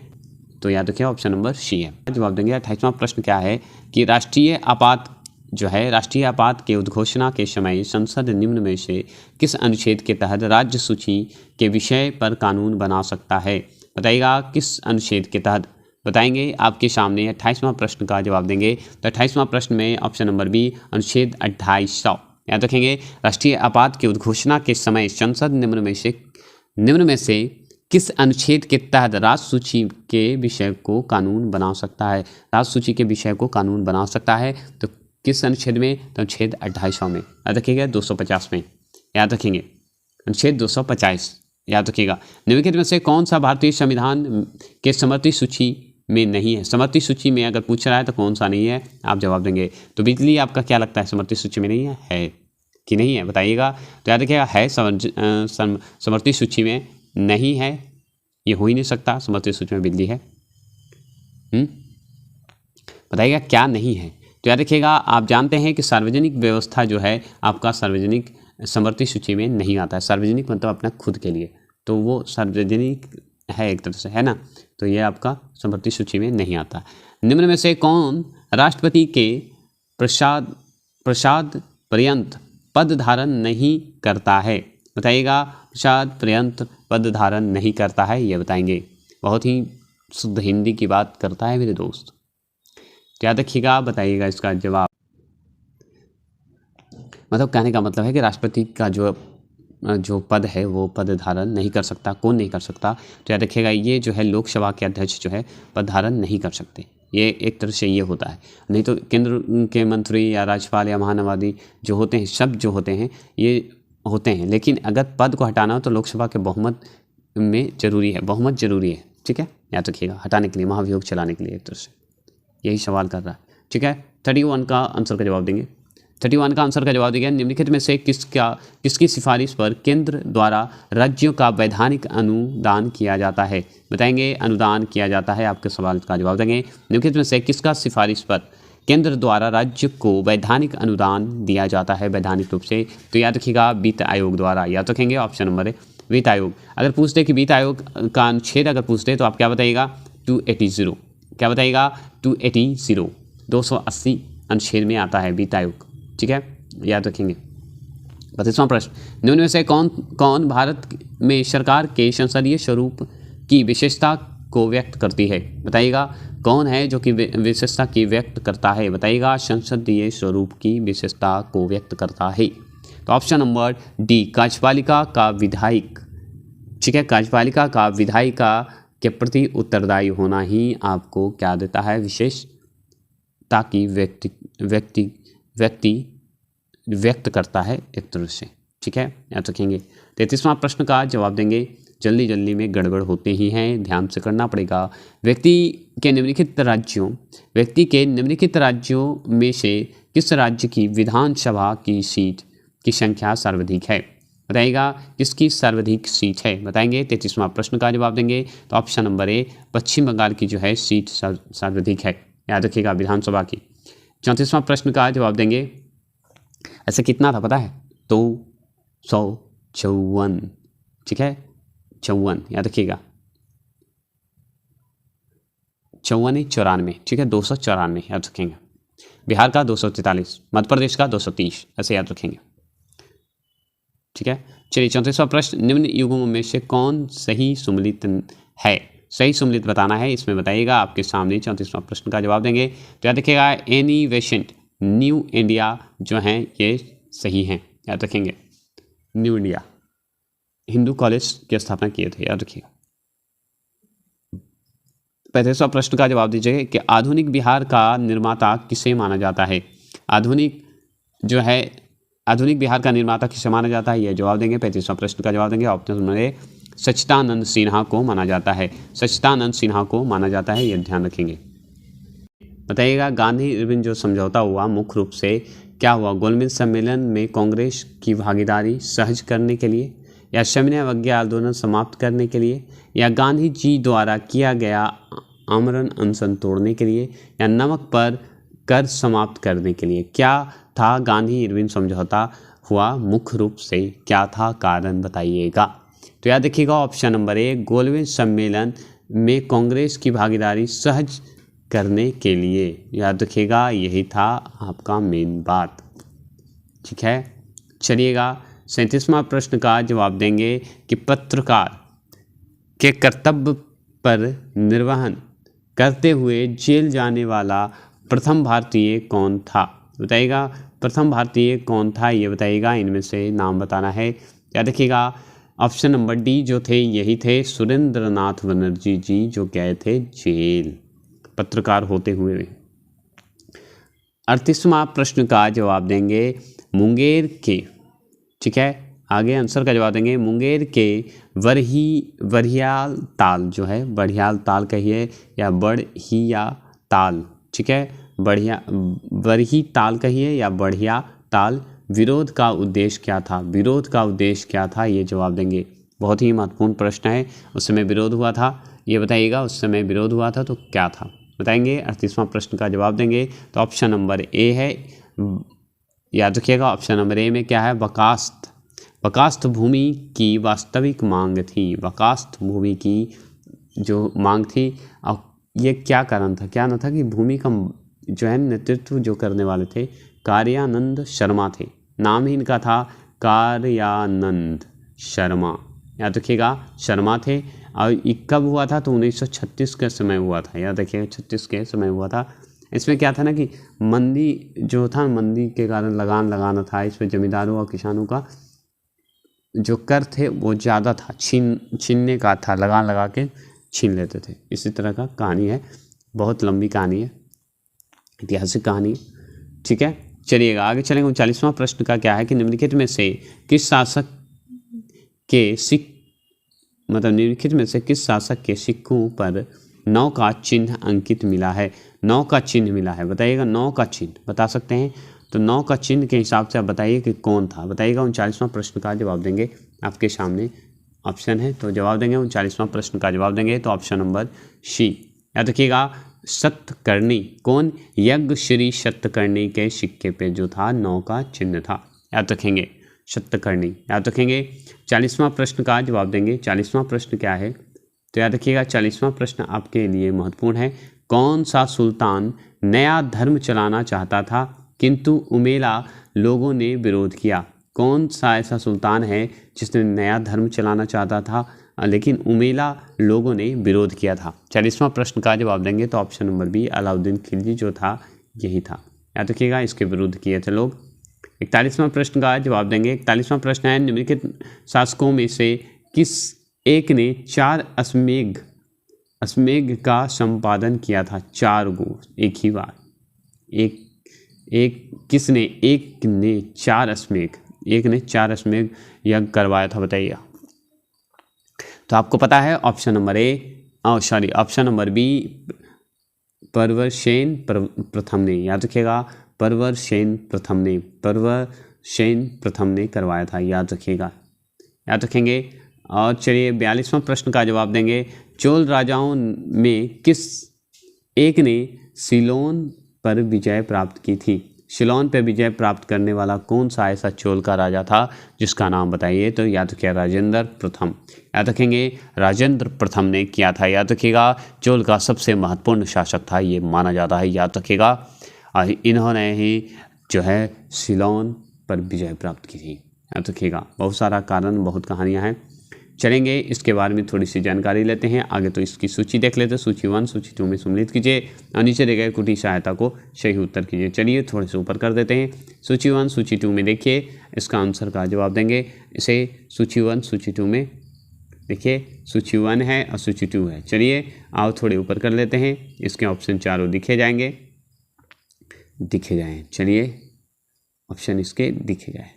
तो याद रखिएगा ऑप्शन नंबर सी है, जवाब देंगे। 28वां प्रश्न क्या है कि राष्ट्रीय आपात जो है, राष्ट्रीय आपात के उद्घोषणा के समय संसद निम्न में से किस अनुच्छेद के तहत राज्य सूची के विषय पर कानून बना सकता है, बताइएगा किस अनुच्छेद के तहत, बताएंगे। आपके सामने 28वां प्रश्न का जवाब देंगे। तो 28वां प्रश्न में ऑप्शन नंबर बी अनुच्छेद 2800, याद रखेंगे। राष्ट्रीय आपात की उद्घोषणा के समय संसद निम्न में से किस अनुच्छेद के तहत राज्य सूची के विषय को कानून बना सकता है, राज्य सूची के विषय को कानून बना सकता है, तो किस अनुच्छेद में, तो अनुच्छेद 2800 में, याद रखिएगा 250 में, याद रखेंगे अनुच्छेद 250, याद रखिएगा। निम्नलिखित में से कौन सा भारतीय संविधान के समवर्ती सूची में नहीं है, समवर्ती सूची में अगर पूछ रहा है तो कौन सा नहीं है, आप जवाब देंगे। तो बिजली आपका क्या लगता है समवर्ती सूची में नहीं है कि नहीं है, बताइएगा। तो याद रखिएगा है, समवर्ती सूची में नहीं है, ये हो ही नहीं सकता, समवर्ती सूची में बिजली है। बताइएगा क्या नहीं है। तो याद रखिएगा आप जानते हैं कि सार्वजनिक व्यवस्था जो है आपका सार्वजनिक समवर्ती सूची में नहीं आता है। सार्वजनिक मतलब अपना खुद के लिए, तो वो सार्वजनिक है एक तरह से, है ना, तो ये आपका समवर्ती सूची में नहीं आता। निम्न में से कौन राष्ट्रपति के प्रसाद पर्यंत पद धारण नहीं करता है, बताइएगा। प्रसाद पर्यंत पद धारण नहीं करता है, ये बताएंगे। बहुत ही शुद्ध हिंदी की बात करता है मेरे दोस्त। तो याद रखिएगा, बताइएगा इसका जवाब। मतलब कहने का मतलब है कि राष्ट्रपति का जो पद है वो पद धारण नहीं कर सकता। कौन नहीं कर सकता? तो याद रखिएगा, ये जो है लोकसभा के अध्यक्ष जो है पद धारण नहीं कर सकते। ये एक तरह से ये होता है। नहीं तो केंद्र के मंत्री या राज्यपाल या महानवादी जो होते हैं, सब जो होते हैं ये होते हैं, लेकिन अगर पद को हटाना हो तो लोकसभा के बहुमत में जरूरी है, बहुमत जरूरी है। ठीक है, याद रखिएगा, हटाने के लिए, महाभियोग चलाने के लिए एक तरह से यही सवाल कर रहा है। ठीक है, 31 का आंसर का जवाब देंगे। 31 का आंसर का जवाब दिया, निम्नलिखित में से किसकी सिफारिश पर केंद्र द्वारा राज्यों का वैधानिक अनुदान किया जाता है? बताएंगे, अनुदान किया जाता है। आपके सवाल का जवाब देंगे, निम्नलिखित में से किसका सिफारिश पर केंद्र द्वारा राज्य को वैधानिक अनुदान दिया जाता है वैधानिक रूप से? तो याद रखिएगा, वित्त आयोग द्वारा। याद रखेंगे, ऑप्शन नंबर है वित्त आयोग। अगर पूछते कि वित्त आयोग का अनुच्छेद अगर पूछते तो आप क्या बताइएगा? 280। क्या बताइएगा? 280, 280 अनुच्छेद में आता है वित्त आयोग। ठीक है, याद रखेंगे। 32वां प्रश्न, निम्न में से कौन भारत में सरकार के संसदीय स्वरूप की विशेषता को व्यक्त करती है? बताइएगा, कौन है जो कि विशेषता की व्यक्त करता है? बताइएगा, संसदीय स्वरूप की विशेषता को व्यक्त करता है। तो ऑप्शन नंबर डी, कार्यपालिका का विधायक। ठीक है, कार्यपालिका का विधायिका के प्रति उत्तरदायी होना ही आपको क्या देता है? विशेषता की व्यक्ति व्यक्त करता है एक तरह से। ठीक है, याद रखेंगे। 33वां प्रश्न का जवाब देंगे। जल्दी में गड़बड़ होते ही हैं, ध्यान से करना पड़ेगा। व्यक्ति के निम्नलिखित राज्यों में से किस राज्य की विधानसभा की सीट की संख्या सर्वाधिक है? बताइएगा, किसकी सर्वाधिक सीट है? बताएंगे। 33वां प्रश्न का जवाब देंगे। तो ऑप्शन नंबर ए, पश्चिम बंगाल की जो है सीट सर्वाधिक है। याद रखिएगा, विधानसभा की। 34वां प्रश्न का जवाब देंगे। ऐसे कितना था पता है? 254। ठीक है, 54, याद रखिएगा। 54, ठीक है, 294 याद रखेंगे। बिहार का 243, मध्य प्रदेश का 230, ऐसे याद रखेंगे। ठीक है, चलिए 34वां प्रश्न, निम्न युग्मों में से कौन सही सम्मिलित है? सही सम्मिलित बताना है, इसमें बताइएगा। आपके सामने 34वां प्रश्न का जवाब देंगे। तो याद रखिएगा, एनी बेसेंट न्यू इंडिया जो हैं ये सही हैं। याद रखेंगे, न्यू इंडिया हिंदू कॉलेज की स्थापना किए थे। याद रखिएगा। 35वां प्रश्न का जवाब दीजिए कि आधुनिक बिहार का निर्माता किसे माना जाता है? आधुनिक बिहार का निर्माता किसे माना जाता है? ये जवाब देंगे। 35वां प्रश्न का जवाब देंगे। ऑप्शन नंबर सच्चिदानंद सिन्हा को माना जाता है। सच्चिदानंद सिन्हा को माना जाता है, ये ध्यान रखेंगे। बताइएगा, गांधी इरविन जो समझौता हुआ मुख्य रूप से क्या हुआ? गोलमेज सम्मेलन में कांग्रेस की भागीदारी सहज करने के लिए, या सविनय अवज्ञा आंदोलन समाप्त करने के लिए, या गांधी जी द्वारा किया गया आमरण अनशन तोड़ने के लिए, या नमक पर कर समाप्त करने के लिए? क्या था गांधी इरविन समझौता हुआ मुख्य रूप से? क्या था कारण? बताइएगा। तो याद रखिएगा, ऑप्शन नंबर ए, गोलमेज सम्मेलन में कांग्रेस की भागीदारी सहज करने के लिए। याद रखिएगा, यही था आपका मेन बात। ठीक है, चलिएगा 37वां प्रश्न का जवाब देंगे कि पत्रकार के कर्तव्य पर निर्वहन करते हुए जेल जाने वाला प्रथम भारतीय कौन था? बताइएगा, प्रथम भारतीय कौन था, ये बताइएगा। इनमें से नाम बताना है। याद रखिएगा, ऑप्शन नंबर डी जो थे यही थे, सुरेंद्र नाथ बनर्जी जी जो गए थे जेल पत्रकार होते हुए। 38वां प्रश्न का जवाब देंगे, मुंगेर के, ठीक है, आगे आंसर का जवाब देंगे। मुंगेर के बड़ियाल ताल जो है, बड़ियाल ताल कहिए या बढ़िया ताल, ठीक है, बरही ताल कहिए या बढ़िया ताल, विरोध का उद्देश्य क्या था? विरोध का उद्देश्य क्या था, ये जवाब देंगे। बहुत ही महत्वपूर्ण प्रश्न है। उस समय विरोध हुआ था, ये बताइएगा। उस समय विरोध हुआ था तो क्या था, बताएंगे। 38वां प्रश्न का जवाब देंगे। तो ऑप्शन नंबर ए है, याद रखिएगा, ऑप्शन नंबर ए में क्या है? वकास्त भूमि की वास्तविक मांग थी। वकास्त भूमि की जो मांग थी, और ये क्या कारण था? क्या ना था कि भूमि का जो है नेतृत्व जो करने वाले थे कार्यानंद शर्मा थे। नाम ही इनका था कार्यानंद शर्मा, याद रखिएगा, शर्मा थे। और ये कब हुआ था? तो 1936 के समय हुआ था, याद रखिएगा 36 के समय हुआ था। इसमें क्या था ना कि मंदी जो था, मंदी के कारण लगान लगाना था, इसमें जमींदारों और किसानों का जो कर थे वो ज़्यादा था, छीनने का था, लगान लगा के छीन लेते थे। इसी तरह का कहानी है, बहुत लंबी कहानी है, ऐतिहासिक कहानी है, ठीक है। चलिएगा आगे चलेंगे। 39वां प्रश्न का क्या है कि निम्नलिखित में से किस शासक के निम्नलिखित में से किस शासक के सिक्कों पर नौ का चिन्ह अंकित मिला है? नौ का चिन्ह मिला है, बताइएगा। नौ का चिन्ह बता सकते हैं, तो नौ का चिन्ह के हिसाब से आप बताइए कि कौन था, बताइएगा। 39वां प्रश्न का जवाब देंगे, आपके सामने ऑप्शन है, तो जवाब देंगे। 39वां प्रश्न का जवाब देंगे तो ऑप्शन नंबर सी। याद रखिएगा सत्यकर्णी, कौन? यज्ञ श्री सत्यकर्णी के सिक्के पे जो था नौ का चिन्ह था, याद रखेंगे, सत्यकर्णी, याद रखेंगे। 40वां प्रश्न का जवाब देंगे। 40वां प्रश्न क्या है? तो याद रखिएगा 40वां प्रश्न आपके लिए महत्वपूर्ण है। कौन सा सुल्तान नया धर्म चलाना चाहता था किंतु उमेला लोगों ने विरोध किया? कौन सा ऐसा सुल्तान है जिसने नया धर्म चलाना चाहता था लेकिन उमेला लोगों ने विरोध किया था? 40वां प्रश्न का जवाब देंगे तो option number B, Alauddin Khilji जो था यही था, याद रखिएगा, इसके विरुद्ध किए थे लोग। 41वां प्रश्न का जवाब देंगे। 41वां प्रश्न है निम्नलिखित शासकों में से किस एक ने 4 अश्वमेध का संपादन किया था? 4 गो एक ही बार, किसने? एक ने 4 अश्वमेध यज्ञ करवाया था, बताइए। तो आपको पता है option number option number B, परवरसेन प्रथम ने, याद रखिएगा, परवरसेन प्रथम ने करवाया था, याद रखिएगा, याद रखेंगे। और चलिए 42वां प्रश्न का जवाब देंगे। चोल राजाओं में किस एक ने सीलोन पर विजय प्राप्त की थी? सीलोन पर विजय प्राप्त करने वाला कौन सा ऐसा चोल का राजा था जिसका नाम बताइए? तो याद रखिए राजेंद्र प्रथम, याद रखेंगे, राजेंद्र प्रथम ने किया था, याद रखिएगा। चोल का सबसे महत्वपूर्ण शासक था ये माना जाता है, याद रखिएगा। इन्होंने ही जो है सीलोन पर विजय प्राप्त की थी, याद रखिएगा। बहुत सारा कारण, बहुत कहानियाँ हैं, चलेंगे इसके बारे में थोड़ी सी जानकारी लेते हैं आगे। तो इसकी सूची देख लेते हैं, सूची 1 सूची 2 में सम्मिलित कीजिए और नीचे दिए गए कुटी सहायता को सही उत्तर कीजिए। चलिए थोड़े से ऊपर कर देते हैं। सूची 1 सूची 2 में देखिए, इसका आंसर का जवाब देंगे। इसे सूची 1 सूची 2 में देखिए, सूची 1 है और सूची 2 है। चलिए आओ थोड़े ऊपर कर लेते हैं, इसके ऑप्शन चारों दिखे जाएँ, चलिए ऑप्शन इसके दिखे जाए।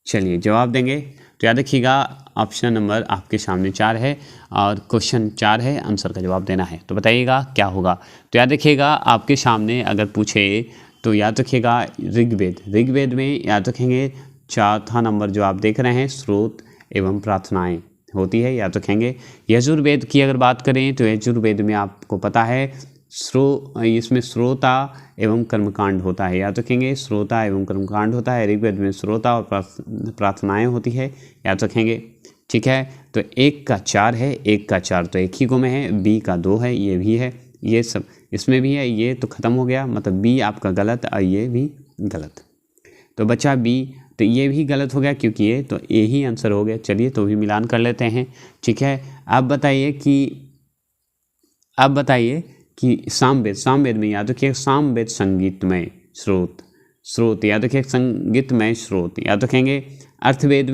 चलिए जवाब देंगे तो याद रखिएगा ऑप्शन नंबर आपके सामने 4 है और क्वेश्चन 4 है, आंसर का जवाब देना है। तो बताइएगा क्या होगा? तो याद रखिएगा आपके सामने अगर पूछे तो याद रखिएगा ऋग्वेद में याद रखेंगे 4था नंबर जो आप देख रहे हैं स्रोत एवं प्रार्थनाएं होती है, याद रखेंगे। यजुर्वेद की अगर बात करें तो यजुर्वेद में आपको पता है इसमें श्रोता एवं कर्मकांड होता है, याद रखेंगे, श्रोता एवं कर्मकांड होता है। ऋग्वेद में श्रोता और प्रार्थनाएं होती है, याद रखेंगे, ठीक है। तो 1 का 4 है, 1 का 4 तो एक ही गो में है, बी का 2 है, ये भी है, ये सब इसमें भी है, ये तो ख़त्म हो गया, मतलब बी आपका गलत और ये भी गलत, तो बचा बी, तो ये भी गलत हो गया क्योंकि ये तो ए ही आंसर हो गया। चलिए तो भी मिलान कर लेते हैं, ठीक है। अब बताइए कि सामवेद में याद रखिए, सामवेद संगीतमय स्रोत याद रखिए, संगीतमय स्रोत याद रखेंगे। अर्थवेद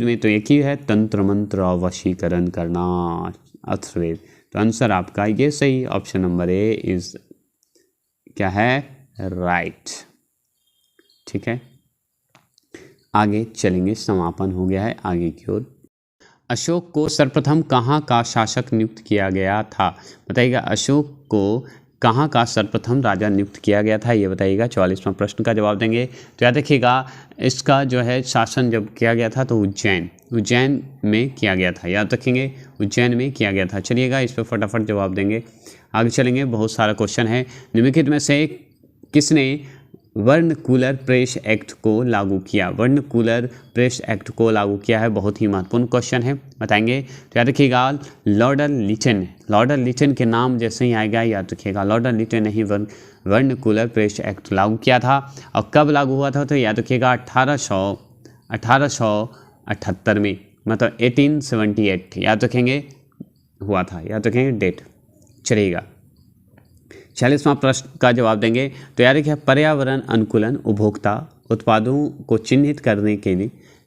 में तो एक ही है, तंत्र मंत्र और वशीकरण करना, अर्थवेद। तो आंसर आपका ये सही, ऑप्शन नंबर ए इज क्या है, राइट, ठीक है। आगे चलेंगे, समापन हो गया है आगे की ओर। अशोक को सर्वप्रथम कहाँ का शासक नियुक्त किया गया था? बताइएगा, अशोक को कहाँ का सर्वप्रथम राजा नियुक्त किया गया था, ये बताइएगा। 44वां प्रश्न का जवाब देंगे तो याद रखिएगा इसका जो है शासन जब किया गया था तो उज्जैन में किया गया था, याद रखेंगे, उज्जैन में किया गया था। चलिएगा इस पर फटाफट जवाब देंगे, आगे चलेंगे। बहुत सारा क्वेश्चन है। निम्नलिखित में से किसने वर्णकुलर प्रेस एक्ट को लागू किया? वर्णकुलर प्रेस एक्ट को लागू किया है, बहुत ही महत्वपूर्ण क्वेश्चन है, बताएंगे। तो याद रखिएगा लॉर्ड लिटन के नाम जैसे ही आएगा याद रखिएगा, लॉर्ड लिटन ने ही वर्णकुलर प्रेस एक्ट लागू किया था। और कब लागू हुआ था? तो याद रखिएगा 1878 में, मतलब 1878, याद रखेंगे, हुआ था, याद रखेंगे डेट। चलिएगा 46वां प्रश्न का जवाब देंगे। तो याद रखिए पर्यावरण अनुकूलन उपभोक्ता उत्पादों को चिन्हित करने के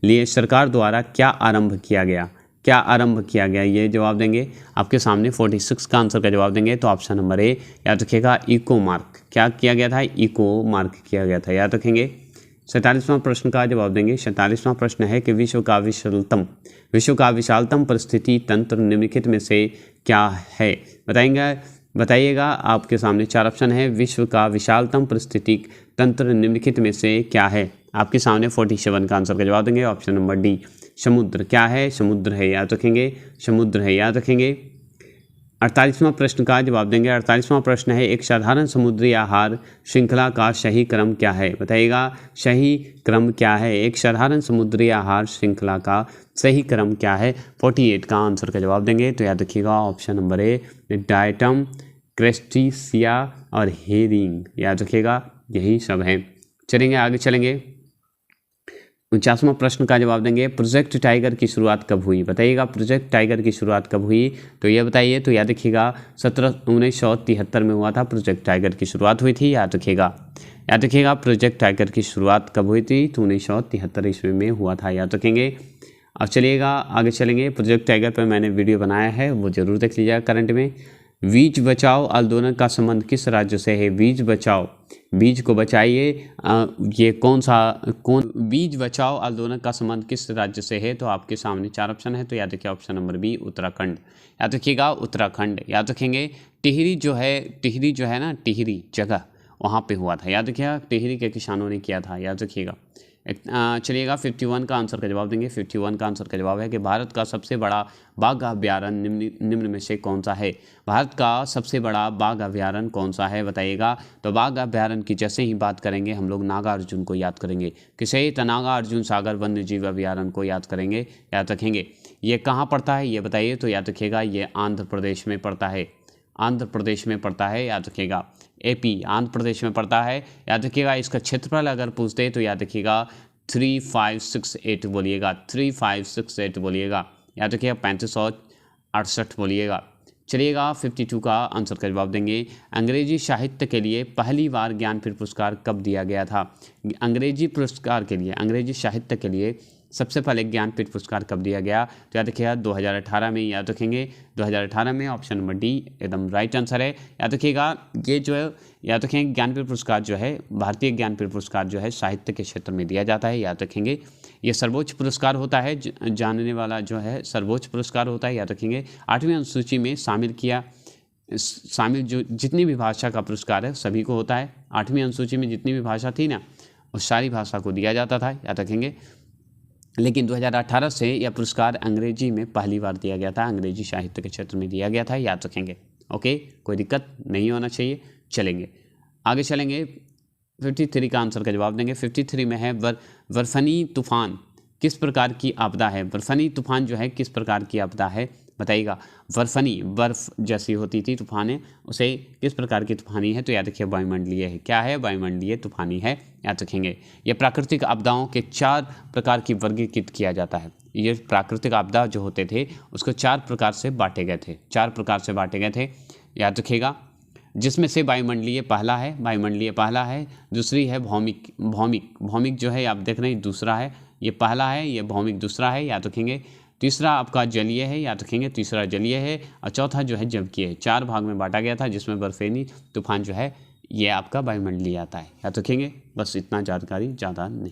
लिए सरकार द्वारा क्या आरंभ किया गया, क्या आरंभ किया गया, ये जवाब देंगे। आपके सामने 46 का आंसर का जवाब देंगे। तो ऑप्शन नंबर ए याद रखिएगा इको मार्क, क्या किया गया था, इको मार्क किया गया था, याद रखेंगे। 47वां प्रश्न का जवाब देंगे। 47वां प्रश्न है कि विश्व का विशालतम परिस्थिति तंत्र निम्नलिखित में से क्या है, बताइएगा। आपके सामने 4 ऑप्शन है। विश्व का विशालतम परिस्थितिक तंत्र निम्नलिखित में से क्या है, आपके सामने 47 का आंसर का जवाब देंगे। ऑप्शन नंबर डी समुद्र, क्या है, समुद्र है, याद रखेंगे, समुद्र है, याद रखेंगे। 48वां प्रश्न का जवाब देंगे। 48वां प्रश्न है एक साधारण समुद्री आहार श्रृंखला का सही क्रम क्या है, बताइएगा सही क्रम क्या है, एक साधारण समुद्री आहार श्रृंखला का सही क्रम क्या है। 48 का आंसर का जवाब देंगे। तो याद रखिएगा option number A diatom, crustacea और हेरिंग, याद रखिएगा यही सब हैं। चलेंगे आगे, चलेंगे 49वां प्रश्न का जवाब देंगे। प्रोजेक्ट टाइगर की शुरुआत कब हुई, बताइएगा प्रोजेक्ट टाइगर की शुरुआत कब हुई, तो ये बताइए। तो याद रखिएगा 1973 में हुआ था प्रोजेक्ट टाइगर की शुरुआत हुई थी, याद रखिएगा प्रोजेक्ट टाइगर की शुरुआत कब हुई थी, तो 1973 ईस्वी में हुआ था, याद रखेंगे। अब चलिएगा आगे चलेंगे। प्रोजेक्ट टाइगर पर मैंने वीडियो बनाया है, वो जरूर देख लीजिएगा। करंट में बीज बचाओ आंदोलन का संबंध किस राज्य से है, बीज बचाओ, बीज को बचाइए, ये कौन बीज बचाओ आंदोलन का संबंध किस राज्य से है, तो आपके सामने 4 ऑप्शन है। तो याद रखिए ऑप्शन नंबर बी उत्तराखंड, याद रखिएगा उत्तराखंड, याद रखेंगे। टिहरी जो है ना, टिहरी जगह वहाँ पे हुआ था, याद रखिएगा टिहरी के किसानों ने किया था, याद रखिएगा। चलिएगा 51 का आंसर का जवाब देंगे। 51 का आंसर का जवाब है कि भारत का सबसे बड़ा बाघ अभ्यारण्य निम्न में से कौन सा है, भारत का सबसे बड़ा बाघ अभ्यारण्य कौन सा है, बताइएगा। तो बाघ अभ्यारण्य की जैसे ही बात करेंगे हम लोग नागार्जुन को याद करेंगे, किसे, तो नागार्जुन सागर वन्य जीव अभ्यारण्य को याद करेंगे, याद रखेंगे। ये कहाँ पड़ता है ये बताइए, तो याद रखिएगा ये आंध्र प्रदेश में पड़ता है, आंध्र प्रदेश में पड़ता है, याद रखिएगा। एपी आंध्र प्रदेश में पड़ता है, याद रखिएगा। इसका क्षेत्रफल अगर पूछते तो याद रखिएगा 3568 बोलिएगा, 3568 बोलिएगा, याद रखिएगा 3568 बोलिएगा। चलिएगा 52 का आंसर का जवाब देंगे। अंग्रेजी साहित्य के लिए पहली बार ज्ञानपीठ पुरस्कार कब दिया गया था, अंग्रेजी साहित्य के लिए सबसे पहले ज्ञानपीठ पुरस्कार कब दिया गया, तो याद रखिएगा 2018 में, याद रखेंगे 2018 में, ऑप्शन नंबर डी एकदम राइट आंसर है, याद रखिएगा। ये जो है याद रखेंगे ज्ञानपीठ पुरस्कार जो है, भारतीय ज्ञानपीठ पुरस्कार जो है साहित्य के क्षेत्र में दिया जाता है, याद रखेंगे। ये सर्वोच्च पुरस्कार होता है, जानने वाला जो है सर्वोच्च पुरस्कार होता है, याद रखेंगे। 8वीं अनुसूची में शामिल जो जितनी भी भाषा का पुरस्कार है सभी को होता है। 8वीं अनुसूची में जितनी भी भाषा थी ना उस सारी भाषा को दिया जाता था, याद रखेंगे। लेकिन 2018 से यह पुरस्कार अंग्रेजी में पहली बार दिया गया था, अंग्रेजी साहित्य के क्षेत्र में दिया गया था, याद रखेंगे। ओके, कोई दिक्कत नहीं होना चाहिए। चलेंगे आगे, चलेंगे 53 का आंसर का जवाब देंगे। 53 में है बर्फनी तूफान किस प्रकार की आपदा है, बर्फनी तूफान जो है किस प्रकार की आपदा है, बताइएगा। बर्फनी बर्फ जैसी होती थी तूफानें, उसे किस प्रकार की तूफानी है, तो याद रखिए वायुमंडलीय है, क्या है, वायुमंडलीय तूफानी है, याद रखेंगे। ये प्राकृतिक आपदाओं के 4 प्रकार की वर्गीकृत किया जाता है। ये प्राकृतिक आपदा जो होते थे उसको 4 प्रकार से बांटे गए थे, 4 प्रकार से बांटे गए थे, याद रखिएगा। जिसमें से वायुमंडलीय पहला है, दूसरी है भौमिक जो है आप देख रहे हैं दूसरा है, ये पहला है, ये भौमिक दूसरा है, याद रखेंगे। तीसरा आपका जलीय है, याद रखेंगे, तीसरा जलीय है, और चौथा जो है जबकीय है। 4 भाग में बांटा गया था, जिसमें बर्फीली तूफान जो है ये आपका वायुमंडलीय आता है, याद रखेंगे। बस इतना जानकारी, ज़्यादा नहीं।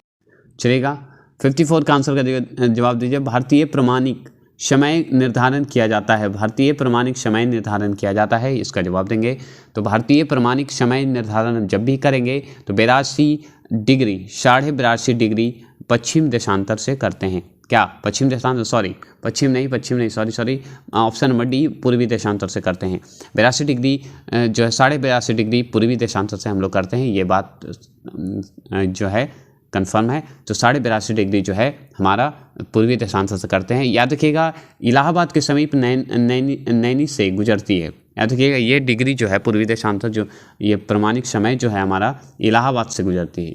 चलेगा 54 का आंसर का जवाब दीजिए। भारतीय प्रमाणिक समय निर्धारण किया जाता है, भारतीय प्रमाणिक समय निर्धारण किया जाता है, इसका जवाब देंगे। तो भारतीय प्रमाणिक समय निर्धारण जब भी करेंगे तो 82 डिग्री 82.5 डिग्री पश्चिम देशांतर से करते हैं, क्या पश्चिम देशांतर, पश्चिम नहीं, सॉरी, ऑप्शन नंबर डी पूर्वी देशांतर से करते हैं। 82 डिग्री जो है 82.5 डिग्री पूर्वी देशांतर से हम लोग करते हैं, ये बात जो है कंफर्म है। तो 82.5 डिग्री जो है हमारा पूर्वी देशांतर से करते हैं, याद रखिएगा। इलाहाबाद के समीप नैनी से गुजरती है, याद रखिएगा। ये डिग्री जो है पूर्वी देशांतर जो ये प्रमाणिक समय जो है हमारा इलाहाबाद से गुजरती है,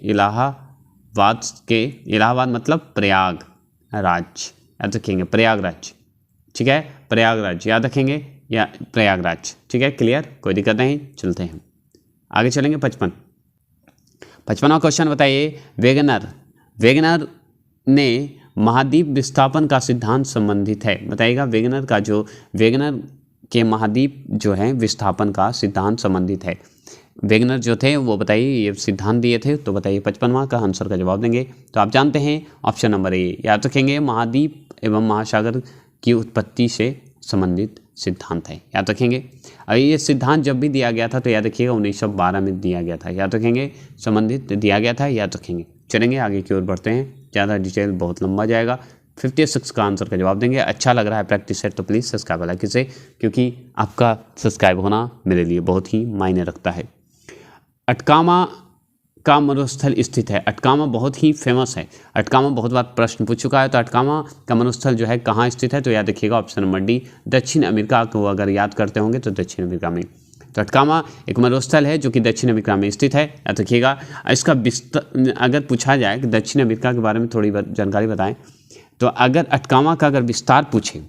इलाहाबाद मतलब प्रयागराज, याद रखेंगे प्रयागराज, ठीक है, प्रयागराज याद रखेंगे, या प्रयागराज। ठीक है, क्लियर, कोई दिक्कत नहीं, चलते हैं आगे चलेंगे। 55वां क्वेश्चन बताइए, वेगनर ने महाद्वीप विस्थापन का सिद्धांत संबंधित है, बताइएगा। वेगनर के महाद्वीप जो है विस्थापन का सिद्धांत संबंधित है। वेगनर जो थे वो बताइए ये सिद्धांत दिए थे, तो बताइए 55वां का आंसर का जवाब देंगे। तो आप जानते हैं ऑप्शन नंबर ए, याद रखेंगे, महाद्वीप एवं महासागर की उत्पत्ति से संबंधित सिद्धांत है, याद रखेंगे। और ये सिद्धांत जब भी दिया गया था तो याद रखिएगा 1912 में दिया गया था, याद रखेंगे, संबंधित दिया गया था, याद रखेंगे। चलेंगे आगे की ओर बढ़ते हैं, ज़्यादा डिटेल बहुत लंबा जाएगा। 56 का आंसर का जवाब देंगे। अच्छा लग रहा है प्रैक्टिस सेट तो प्लीज़ सब्सक्राइब वाला किसे, क्योंकि आपका सब्सक्राइब होना मेरे लिए बहुत ही मायने रखता है। अटकामा का मरुस्थल स्थित है। अटकामा बहुत ही फेमस है, अटकामा बहुत बार प्रश्न पूछ चुका है। तो अटकामा का मरुस्थल जो है कहाँ स्थित है, तो याद रखिएगा ऑप्शन नंबर डी, दक्षिण अमेरिका को अगर याद करते होंगे तो दक्षिण अमेरिका में। तो अटकामा एक मरुस्थल है जो कि दक्षिण अमेरिका में स्थित है, याद रखिएगा। इसका अगर पूछा जाए कि दक्षिण अमेरिका के बारे में थोड़ी जानकारी बताएं, तो अगर अटकामा का अगर विस्तार पूछे,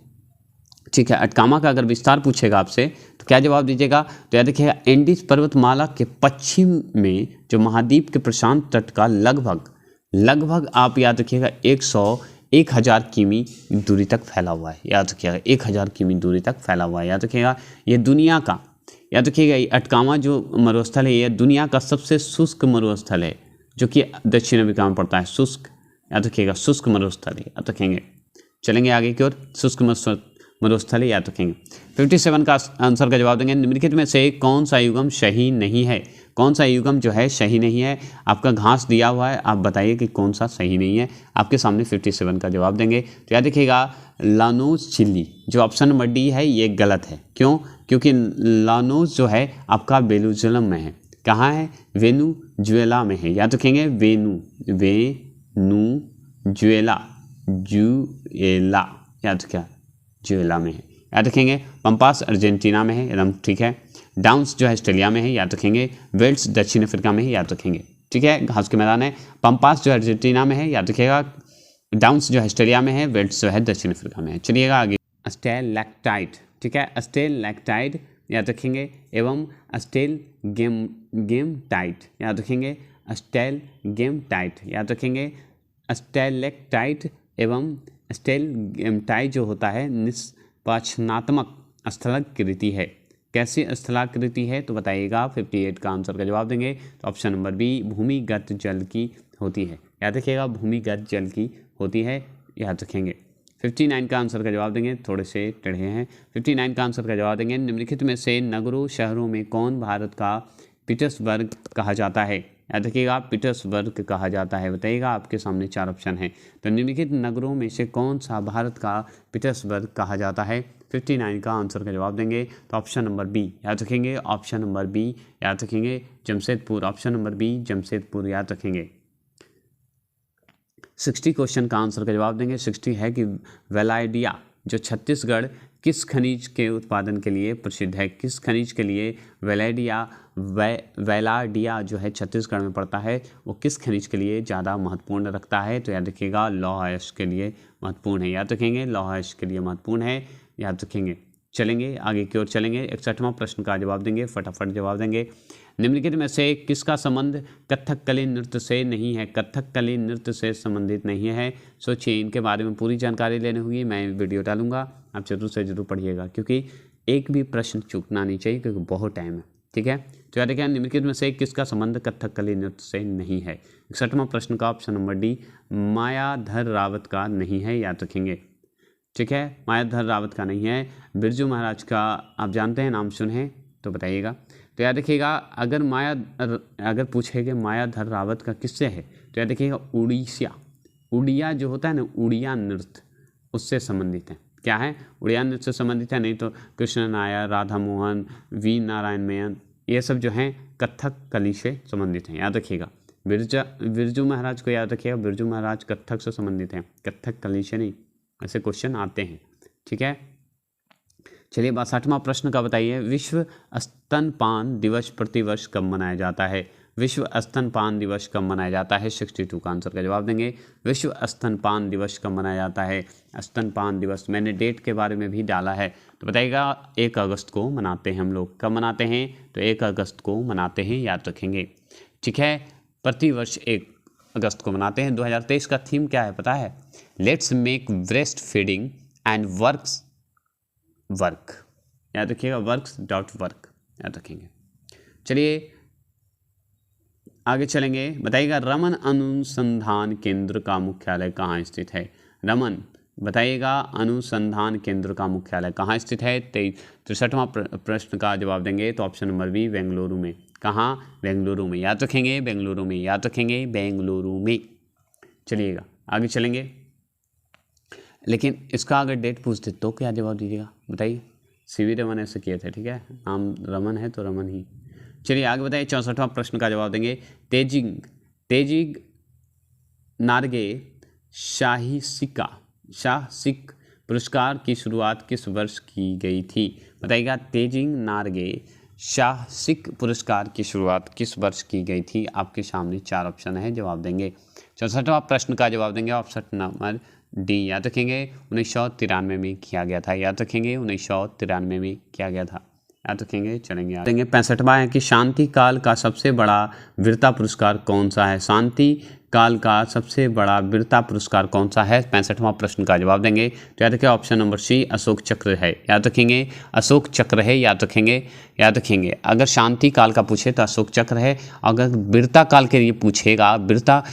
ठीक है, अटकामा का अगर विस्तार पूछेगा आपसे तो क्या जवाब दीजिएगा, तो याद रखिएगा एंडीज पर्वतमाला के पश्चिम में जो महाद्वीप के प्रशांत तट का लगभग आप याद रखिएगा 1000 किमी दूरी तक फैला हुआ है, याद रखिएगा 1000 किमी दूरी तक फैला हुआ है, याद रखिएगा। ये दुनिया का, याद रखिएगा, अटकामा जो मरुस्थल है ये दुनिया का सबसे शुष्क मरुस्थल है जो कि दक्षिण अमेरिका में पड़ता है। शुष्क, याद रखिएगा, शुष्क मरुस्थल है, याद रखेंगे। चलेंगे आगे की ओर, शुष्क मरुस्थल है, याद रखेंगे। 57 का आंसर का जवाब देंगे, निम्नलिखित में से कौन सा युग्म सही नहीं है, कौन सा युग्म जो है सही नहीं है। आपका घास दिया हुआ है, आप बताइए कि कौन सा सही नहीं है, आपके सामने 57 का जवाब देंगे। तो याद रखिएगा लानोस चिली, जो ऑप्शन नंबर डी है ये गलत है। क्यों? क्योंकि लानोस जो है आपका वेनेजुएला में है। कहाँ है? वेनेजुएला में है, याद रखेंगे, वेनेजुएला, याद रखिएगा, जुएला में है, याद रखेंगे। पंपास अर्जेंटीना में है, एकदम ठीक है। डाउन्स जो है ऑस्ट्रेलिया में है, याद रखेंगे। वेल्स दक्षिण अफ्रीका में है, याद रखेंगे, ठीक है, घास के मैदान है। पंपास जो अर्जेंटीना में है, याद रखिएगा। डाउन्स जो है ऑस्ट्रेलिया में है, वेल्स जो है दक्षिण अफ्रीका में है। चलिएगा आगे, स्टेलैक्टाइट, ठीक है, स्टेलैक्टाइट याद रखेंगे, एवं स्टेलगेमटाइट, याद रखेंगे, स्टेलगेमटाइट, याद रखेंगे। स्टेलैक्टाइट एवं स्टेलगेमटाइट जो होता है निष्पाषणात्मक स्थलाकृति है। कैसी स्थलाकृति है, तो बताइएगा। 58 का आंसर का जवाब देंगे, तो ऑप्शन नंबर बी, भूमिगत जल की होती है, याद रखिएगा, भूमिगत जल की होती है, याद रखेंगे। 59 का आंसर का जवाब देंगे, थोड़े से टेढ़े हैं। 59 का आंसर का जवाब देंगे, निम्नलिखित में से नगरों शहरों में कौन भारत का पीटर्सबर्ग कहा जाता है, याद रखिएगा, पीटर्सबर्ग कहा जाता है, बताइएगा। आपके सामने 4 ऑप्शन हैं, तो निम्नलिखित नगरों में से कौन सा भारत का पीटर्सबर्ग कहा जाता है। 59 का आंसर का जवाब देंगे, तो ऑप्शन नंबर बी, याद रखेंगे, ऑप्शन नंबर बी, याद रखेंगे, Jamshedpur, option number B, Jamshedpur, याद रखेंगे। 60 क्वेश्चन का आंसर का जवाब देंगे। 60 है कि वेलाडिया जो छत्तीसगढ़ किस खनिज के उत्पादन के लिए प्रसिद्ध है, किस खनिज के लिए वेलाडिया जो है छत्तीसगढ़ में पड़ता है, वो किस खनिज के लिए ज़्यादा महत्वपूर्ण रखता है, तो याद रखिएगा लौह अयस्क के लिए महत्वपूर्ण है, याद रखेंगे, लौह अयस्क के लिए महत्वपूर्ण है, याद रखेंगे। चलेंगे आगे की ओर चलेंगे। 61वां प्रश्न का जवाब देंगे, फटाफट जवाब देंगे। निम्नलिखित में से किसका संबंध कथकली नृत्य से नहीं है, कथकली नृत्य से संबंधित नहीं है। सोचिए, इनके बारे में पूरी जानकारी लेनी होगी, मैं वीडियो डालूंगा, आप जरूर से जरूर पढ़िएगा, क्योंकि एक भी प्रश्न चूकना नहीं चाहिए, क्योंकि बहुत टाइम है, ठीक है। तो याद रखिए, निम्नलिखित में से किसका संबंध कथकली नृत्य से नहीं है। 61वां प्रश्न का option number D, Mayadhar Rawat का नहीं है, याद रखेंगे, ठीक है, मायाधर रावत का नहीं है। बिरजू महाराज का आप जानते हैं, नाम सुने तो बताइएगा। तो याद रखिएगा, अगर पूछेगा मायाधर रावत का किससे है, तो याद रखिएगा उड़िया जो होता है ना, उड़िया नृत्य, उससे संबंधित है। क्या है? उड़िया नृत्य से संबंधित है, नहीं तो कृष्ण नायर, राधा मोहन, वी नारायण मेनन, ये सब जो हैं कथकली से संबंधित हैं, याद रखिएगा। बिरजू महाराज को याद रखिएगा, बिरजू महाराज कथक से संबंधित हैं, कथकली से नहीं। ऐसे क्वेश्चन आते हैं, ठीक है। चलिए 62वां प्रश्न का बताइए, विश्व स्तनपान दिवस प्रतिवर्ष कब मनाया जाता है। विश्व स्तनपान दिवस कब मनाया जाता है? 62 का आंसर का जवाब देंगे। विश्व स्तनपान दिवस कब मनाया जाता है? स्तनपान दिवस मैंने डेट के बारे में भी डाला है, तो बताइएगा 1 अगस्त को मनाते हैं हम लोग। कब मनाते हैं? तो 1 अगस्त को मनाते हैं, याद रखेंगे। ठीक है, प्रतिवर्ष 1 अगस्त को मनाते हैं। 2023 का थीम क्या है पता है? Let's make breast feeding and work, याद रखिएगा, वर्क याद रखेंगे। चलिए आगे चलेंगे, बताइएगा रमन अनुसंधान केंद्र का मुख्यालय कहाँ स्थित है? रमन, बताइएगा अनुसंधान केंद्र का मुख्यालय कहाँ स्थित है? 63वां प्रश्न का जवाब देंगे तो ऑप्शन नंबर बी, बेंगलुरु में। कहाँ? बेंगलुरु में, याद रखेंगे, बेंगलुरु में, याद रखेंगे, बेंगलुरु में। चलिएगा आगे चलेंगे, लेकिन इसका अगर डेट पूछते तो क्या जवाब दीजिएगा बताइए? सीवी रमन ऐसे किए थे, ठीक है, नाम रमन है तो रमन ही। चलिए आगे बताइए, 64वां प्रश्न का जवाब देंगे। तेजिंग नार्गे साहसिक पुरस्कार की शुरुआत किस वर्ष की गई थी? बताइएगा तेजिंग नार्गे साहसिक पुरस्कार की शुरुआत किस वर्ष की गई थी? आपके सामने 4 ऑप्शन है, जवाब देंगे। 64वां प्रश्न का जवाब देंगे ऑप्शन नंबर डी, याद रखेंगे, 1993 में किया गया था, याद रखेंगे, 1993 में किया गया था, याद रखेंगे। चलेंगे आगे, 65वां है कि शांति काल का सबसे बड़ा वीरता पुरस्कार कौन सा है? शांति काल का सबसे बड़ा वीरता पुरस्कार कौन सा है? 65वां प्रश्न का जवाब देंगे तो याद रखें ऑप्शन नंबर सी, अशोक चक्र है, याद रखेंगे, अशोक चक्र है, याद रखेंगे। अगर शांति काल का पूछे तो अशोक चक्र है, अगर वीरता काल के लिए पूछेगा, वीरता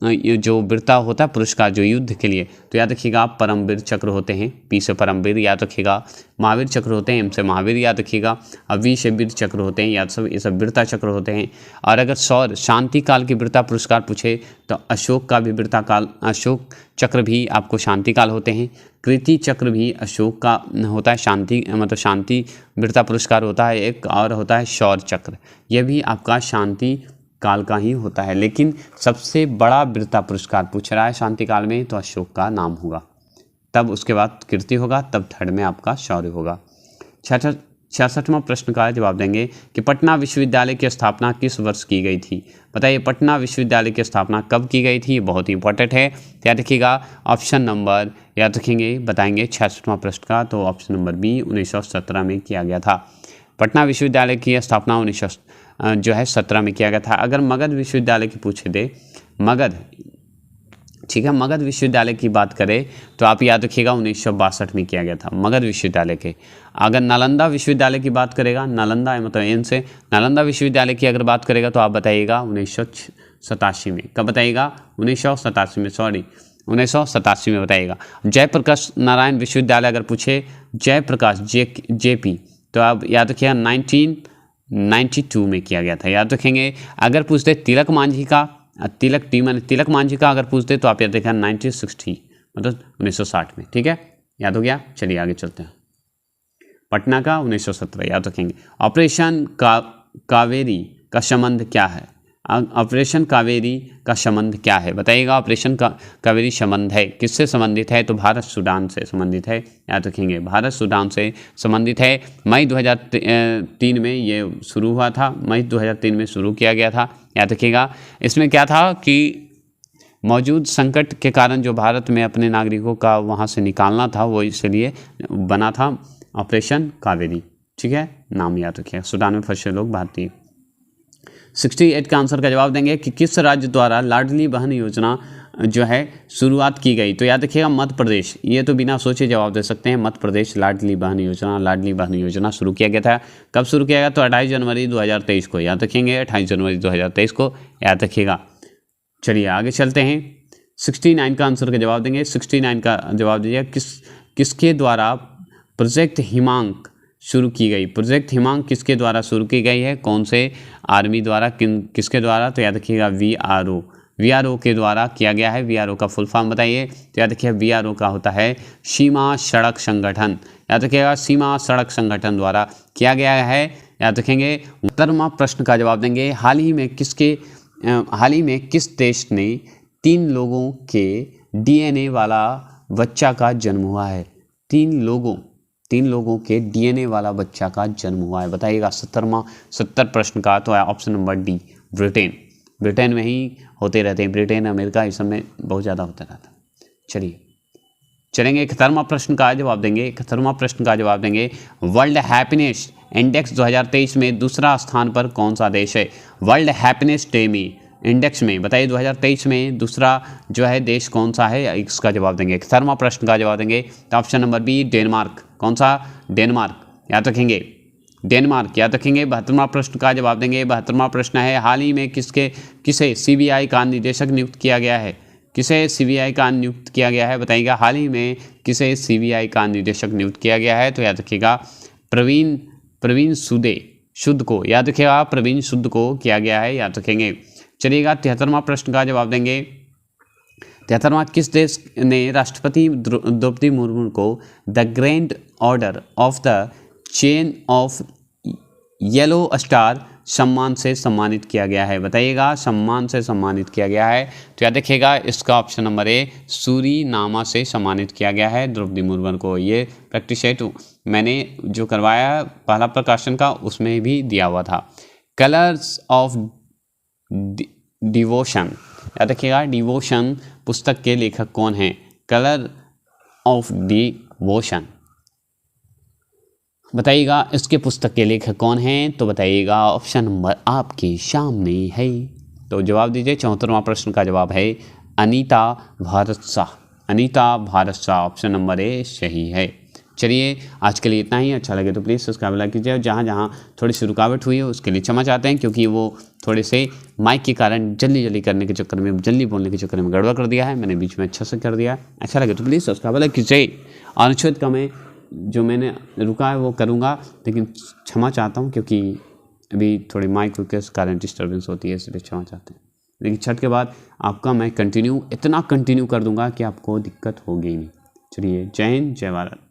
जो वीरता होता है पुरस्कार जो युद्ध के लिए, तो याद रखिएगा परमवीर चक्र होते हैं, पी से परमवीर, याद रखिएगा, महावीर चक्र होते हैं, एम से महावीर, याद रखिएगा, अभी से वीर चक्र होते हैं, याद सब ये सब वीरता चक्र होते हैं। और अगर शांति काल की वीरता पुरस्कार पूछे तो अशोक का भी वीरता काल, अशोक चक्र भी आपको शांति काल होते हैं, कीर्ति चक्र भी अशोक का होता है, शांति मतलब शांति वीरता पुरस्कार होता है एक, और होता है शौर्य चक्र, यह भी आपका शांति काल का ही होता है। लेकिन सबसे बड़ा वीरता पुरस्कार पूछ रहा है शांति काल में तो अशोक का नाम होगा, तब उसके बाद कीर्ति होगा, तब थर्ड में आपका शौर्य होगा। 66वां प्रश्न का जवाब देंगे कि पटना विश्वविद्यालय की स्थापना किस वर्ष की गई थी? बताइए पटना विश्वविद्यालय की स्थापना कब की गई थी? बहुत ही इंपॉर्टेंट है, याद रखिएगा, ऑप्शन नंबर याद रखेंगे, बताएंगे 66वां प्रश्न का, तो ऑप्शन नंबर बी 1917 में किया गया था। पटना विश्वविद्यालय की स्थापना 1917 में किया गया था। अगर मगध विश्वविद्यालय की पूछे दे, मगध, ठीक है, मगध विश्वविद्यालय की बात करें तो आप याद रखिएगा 1962 में किया गया था मगध विश्वविद्यालय के। अगर नालंदा विश्वविद्यालय की बात करेगा, नालंदा मतलब एन से, नालंदा विश्वविद्यालय की अगर बात करेगा तो आप बताइएगा 1987 में। कब बताइएगा? 1987 में, सॉरी 1987 में बताइएगा। जयप्रकाश नारायण विश्वविद्यालय अगर पूछे, जयप्रकाश जेपी, तो आप याद रखिएगा 1992 में किया गया था, याद रखेंगे। अगर पूछते तिलक मांझी का, तिलक मांझी का अगर पूछते तो आप याद रखेंगे 1960 मतलब 1960 में, ठीक है, याद हो गया। चलिए आगे चलते हैं, पटना का 1917 याद रखेंगे। ऑपरेशन कावेरी का संबंध क्या है? ऑपरेशन कावेरी का संबंध क्या है? बताइएगा। ऑपरेशन कावेरी संबंध है, किससे संबंधित है? तो भारत सूडान से संबंधित है, याद रखेंगे, भारत सूडान से संबंधित है। मई 2003 में ये शुरू हुआ था, मई 2003 में शुरू किया गया था, याद रखिएगा। इसमें क्या था कि मौजूद संकट के कारण जो भारत में अपने नागरिकों का वहाँ से निकालना था, वो इसलिए बना था ऑपरेशन कावेरी, ठीक है, नाम याद रखिएगा। सूडान में फंसे लोग भारतीय। 68 का आंसर का जवाब देंगे कि किस राज्य द्वारा लाडली बहन योजना जो है शुरुआत की गई? तो याद रखिएगा मध्य प्रदेश, ये तो बिना सोचे जवाब दे सकते हैं, मध्य प्रदेश लाडली बहन योजना शुरू किया गया था। कब शुरू किया गया? तो 28 जनवरी 2023 को, याद रखेंगे, 28 जनवरी 2023 को, याद रखिएगा। चलिए आगे चलते हैं, 69 का आंसर का जवाब देंगे। 69 का जवाब दीजिए, किसके द्वारा प्रोजेक्ट हिमांक शुरू की गई? प्रोजेक्ट हिमांक किसके द्वारा शुरू की गई है? कौन से आर्मी द्वारा, किसके द्वारा? तो याद रखिएगा वीआरओ के द्वारा किया गया है। वीआरओ का फुल फॉर्म बताइए। तो याद रखिएगा वीआरओ का होता है सीमा सड़क संगठन, याद रखिएगा, सीमा सड़क संगठन द्वारा किया गया है, याद रखेंगे। 70वां प्रश्न का जवाब देंगे, हाल ही में किस देश ने 3 लोगों के डीएनए वाला बच्चा का जन्म हुआ है? 3 लोगों के डीएनए वाला बच्चा का जन्म हुआ है, बताइएगा। 70 प्रश्न का तो है ऑप्शन नंबर डी, ब्रिटेन में ही होते रहते हैं, ब्रिटेन अमेरिका इस सब में बहुत ज़्यादा होता रहता है। चलिए चलेंगे 71वां प्रश्न का जवाब देंगे। 71वां प्रश्न का जवाब देंगे, वर्ल्ड हैप्पीनेस इंडेक्स 2023 में दूसरा स्थान पर कौन सा देश है? वर्ल्ड हैप्पीनेस डे में इंडेक्स में बताइए 2023 में दूसरा जो है देश कौन सा है, इसका जवाब देंगे। 71वां प्रश्न का जवाब देंगे तो ऑप्शन नंबर बी डेनमार्क। कौन सा? डेनमार्क, याद रखेंगे, डेनमार्क याद रखेंगे। 72वां प्रश्न का जवाब देंगे। 72वां प्रश्न है, हाल ही में किसे सीबीआई का निदेशक नियुक्त किया गया है? किसे सीबीआई का नियुक्त किया गया है बताइएगा। हाल ही में किसे सीबीआई का निदेशक नियुक्त किया गया है? तो याद रखिएगा प्रवीण सूद को, याद रखिएगा प्रवीण सूद को किया गया है, याद रखेंगे। चलिएगा 73वां प्रश्न का जवाब देंगे। 73वां, किस देश ने राष्ट्रपति द्रौपदी मुर्मू को the grand order of the chain of yellow star सम्मान से सम्मानित किया गया है? बताइएगा, सम्मान से सम्मानित किया गया है तो याद रखिएगा इसका ऑप्शन नंबर ए, सूरीनामा से सम्मानित किया गया है द्रौपदी मुर्मू को। ये प्रैक्टिस सेट मैंने जो करवाया पहला प्रकाशन का उसमें भी दिया हुआ था। कलर्स ऑफ डिवोशन, याद रखिएगा डिवोशन पुस्तक के लेखक कौन हैं? कलर ऑफ डिवोशन बताइएगा इसके पुस्तक के लेखक कौन हैं? तो बताइएगा ऑप्शन नंबर आपके सामने है। तो जवाब दीजिए। 74वां प्रश्न का जवाब है Anita Bharat Shah. Anita Bharat Shah option number A सही है। चलिए आज के लिए इतना ही। अच्छा लगे तो प्लीज़ सब्सक्राइब लाइक कीजिए। जहाँ जहाँ थोड़ी सी रुकावट हुई है उसके लिए क्षमा चाहते हैं, क्योंकि वो थोड़े से माइक के कारण जल्दी करने के चक्कर में, जल्दी बोलने के चक्कर में गड़बड़ कर दिया है। मैंने बीच में अच्छा से कर दिया। अच्छा लगे तो प्लीज़ सब्सक्राइब लाइक कीजिए। अनुच्छेद का मैं जो मैंने रुका है वो करूँगा, लेकिन क्षमा चाहता हूँ क्योंकि अभी थोड़ी माइक के कारण डिस्टर्बेंस होती है, इसलिए क्षमा चाहते हैं। लेकिन छठ के बाद आपका मैं इतना कंटिन्यू कर दूँगा कि आपको दिक्कत होगी नहीं। चलिए, जय हिंद, जय भारत।